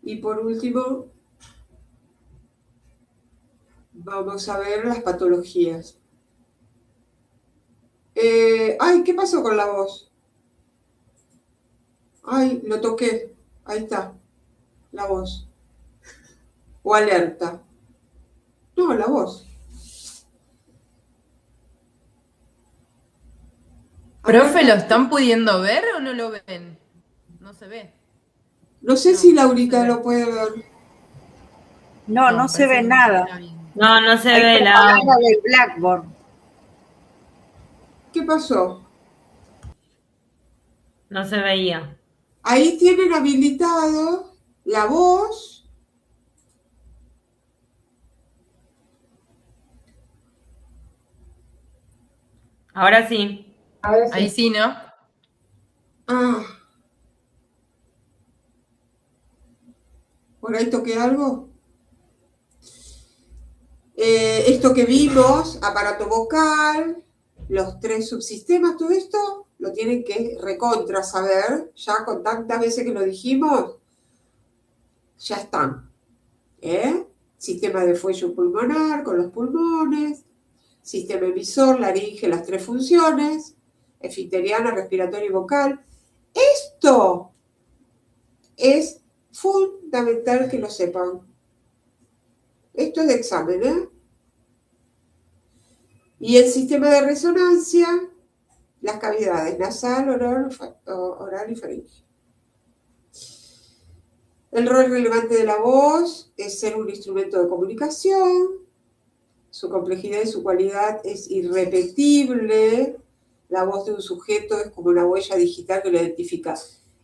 Y por último, vamos a ver las patologías. Ay, ¿qué pasó con la voz? Ay, lo toqué. Ahí está, la voz. O alerta. No, la voz. Profe, ¿lo están pudiendo ver o no lo ven? No se ve. No sé si Laurita lo puede ver. No se ve nada. No se Hay ve propaganda del Blackboard. ¿Qué pasó? No se veía. Ahí tienen habilitado la voz. Ahora sí. Ahí sí, ¿no? Ah. ¿Por ahí toqué algo? Esto que vimos, aparato vocal, los 3 subsistemas, todo esto lo tienen que recontra saber, ya con tantas veces que lo dijimos, ya están. Sistema de fuelle pulmonar con los pulmones, sistema emisor, laringe, las 3 funciones, efiteriana, respiratoria y vocal. Esto es fundamental que lo sepan. Esto es de examen, Y el sistema de resonancia, las cavidades nasal, oral y faríngea. El rol relevante de la voz es ser un instrumento de comunicación. Su complejidad y su cualidad es irrepetible. La voz de un sujeto es como una huella digital que lo identifica.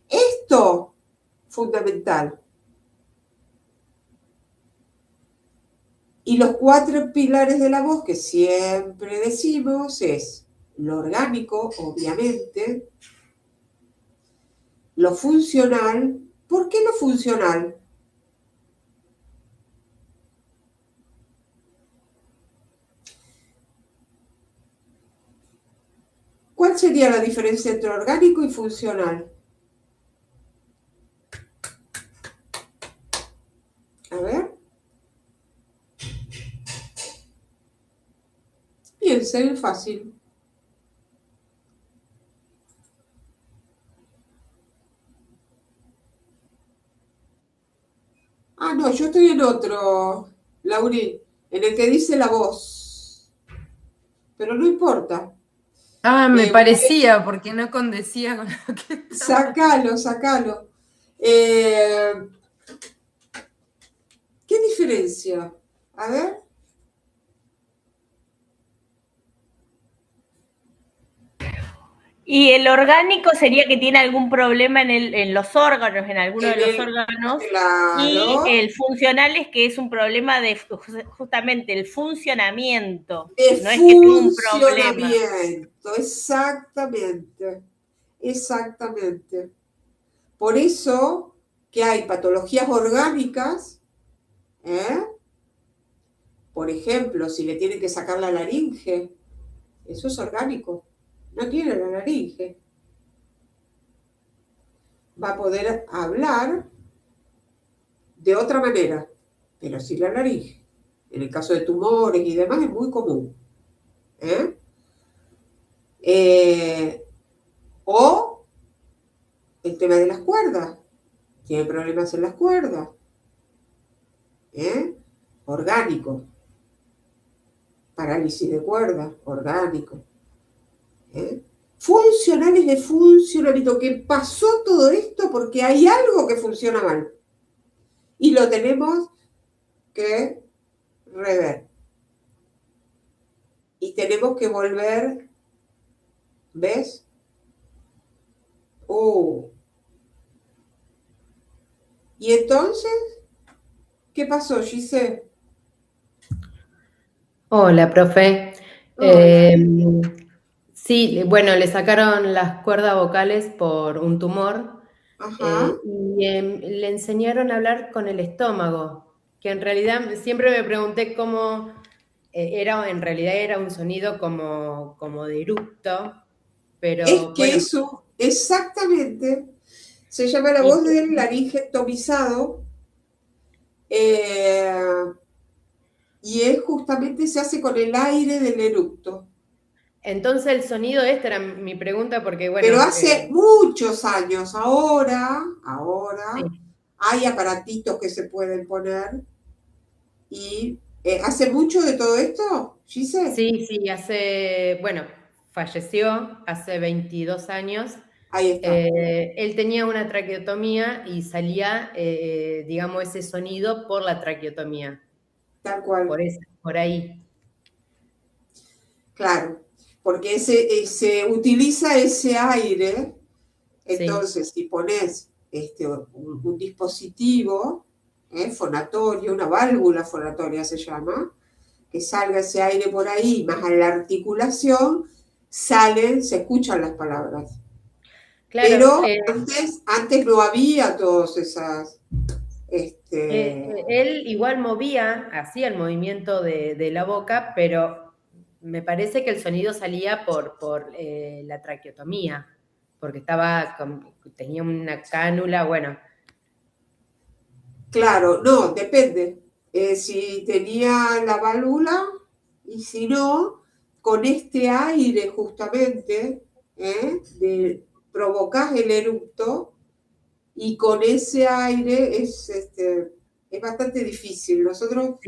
Esto, fundamental. Y los 4 pilares de la voz que siempre decimos es lo orgánico, obviamente, lo funcional. ¿Por qué lo funcional? ¿Cuál sería la diferencia entre orgánico y funcional? A ver. Piensen, fácil. Ah, no, yo estoy en otro, Lauri, en el que dice la voz. Pero no importa. Ah, me parecía, porque no condecía con lo que estaba. Sácalo. ¿Qué diferencia? A ver, Y el orgánico sería que tiene algún problema en los órganos, en alguno de los órganos. Claro. Y el funcional es que es un problema de justamente el funcionamiento. De no es que tenga un problema. funcionamiento, exactamente. Exactamente. Por eso que hay patologías orgánicas, por ejemplo, si le tienen que sacar la laringe, eso es orgánico, no tiene la laringe. Va a poder hablar de otra manera, pero sin la laringe. En el caso de tumores y demás es muy común. O el tema de las cuerdas. Tiene problemas en las cuerdas. Orgánico. Parálisis de cuerdas, orgánico. Funcionales de funcionamiento, que pasó todo esto porque hay algo que funciona mal. Y lo tenemos que rever. Y tenemos que volver, ¿ves? Y entonces, ¿qué pasó, Giselle? Hola, profe. Hola. Sí, bueno, le sacaron las cuerdas vocales por un tumor y le enseñaron a hablar con el estómago, que en realidad siempre me pregunté cómo en realidad era un sonido como de eructo, pero Es que bueno. eso, exactamente, se llama la voz del laringetomizado, y es justamente se hace con el aire del eructo. Entonces el sonido era mi pregunta porque bueno. Pero hace muchos años, ahora sí, hay aparatitos que se pueden poner. ¿Y hace mucho de todo esto, Giselle? Sí, falleció hace 22 años. Ahí está. Él tenía una traqueotomía y salía, digamos, ese sonido por la traqueotomía. Tal cual. Por ahí. Claro, porque se utiliza ese aire. Entonces, si pones un dispositivo fonatorio, una válvula fonatoria se llama, que salga ese aire por ahí, más a la articulación, se escuchan las palabras. Claro, pero antes no había todas esas... él igual hacía el movimiento de la boca, pero me parece que el sonido salía por la traqueotomía, porque tenía una cánula, bueno. Claro, no, depende. Si tenía la válvula y si no, con este aire justamente, provocás el eructo y con ese aire es bastante difícil. Nosotros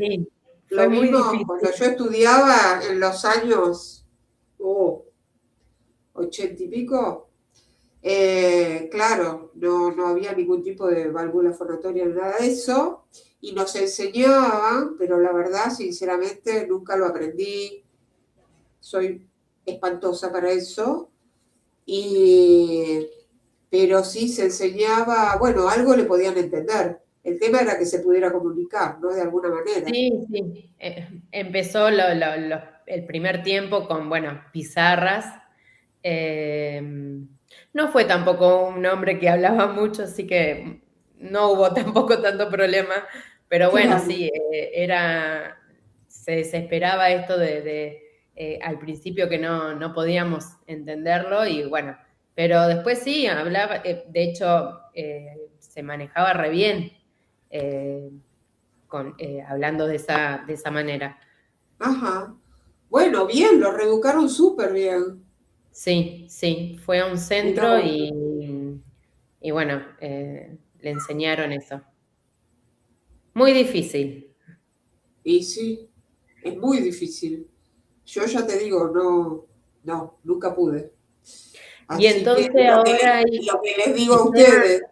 lo vimos cuando yo estudiaba en los años 80 y pico. Claro, no había ningún tipo de válvula fonatoria ni nada de eso, y nos enseñaban, pero la verdad, sinceramente, nunca lo aprendí. Soy espantosa para eso. Pero sí se enseñaba, bueno, algo le podían entender. El tema era que se pudiera comunicar, ¿no? De alguna manera. Sí. Empezó el primer tiempo con, pizarras. No fue tampoco un hombre que hablaba mucho, así que no hubo tampoco tanto problema. Pero bueno, claro. Sí, se desesperaba esto al principio que no podíamos entenderlo y bueno, pero después sí, hablaba, de hecho, se manejaba re bien hablando de esa manera. Ajá. Bueno, bien, lo reeducaron súper bien. Sí, fue a un centro y bueno, le enseñaron eso. Muy difícil. Y sí, es muy difícil. Yo ya te digo, no, nunca pude. Así y entonces que ahora... lo que les digo a ustedes,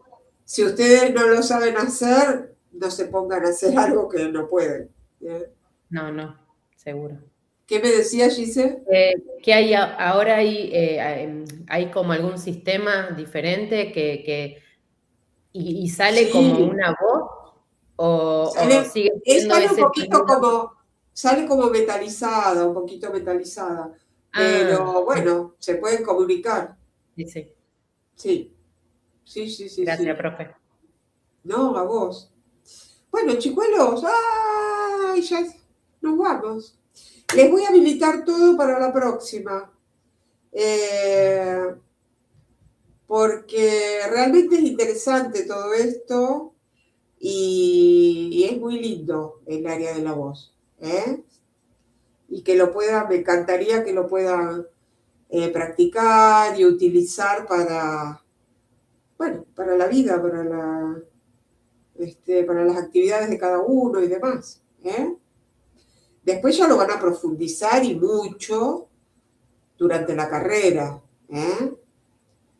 si ustedes no lo saben hacer, no se pongan a hacer algo que no pueden. No, seguro. ¿Qué me decía Gise? ¿Qué hay ahora? ¿Hay como algún sistema diferente y sale como Sí, una voz? ¿O sigue siendo sale un ese poquito sonido? sale como metalizada, un poquito metalizada, pero Sí, bueno, se pueden comunicar. sí, sí. Sí, sí, sí, sí, Gracias, sí. profe. No, a vos. Bueno, chicuelos, ¡ay! Ya nos vamos. Les voy a habilitar todo para la próxima. Porque realmente es interesante todo esto y es muy lindo el área de la voz. ¿Eh? Y que me encantaría que lo puedan practicar y utilizar bueno, para la vida, para las actividades de cada uno y demás. Después ya lo van a profundizar y mucho durante la carrera.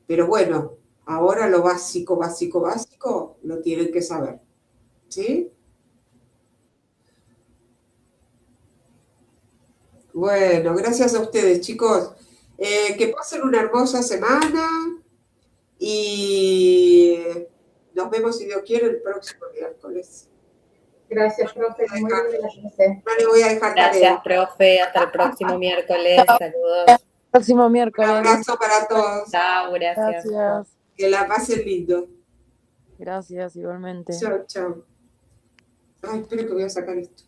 Pero bueno, ahora lo básico, básico, básico, lo tienen que saber. ¿Sí? Bueno, gracias a ustedes, chicos. Que pasen una hermosa semana y nos vemos, si Dios quiere, el próximo miércoles. Gracias, profe. Muy linda la clase. No le voy a dejar Gracias, tarea. profe. Hasta el próximo miércoles. Saludos. Próximo Un miércoles. abrazo para todos. Chao, gracias. Gracias. Que la pasen lindo. Gracias, igualmente. Chao, chao. Ay, espero que voy a sacar esto.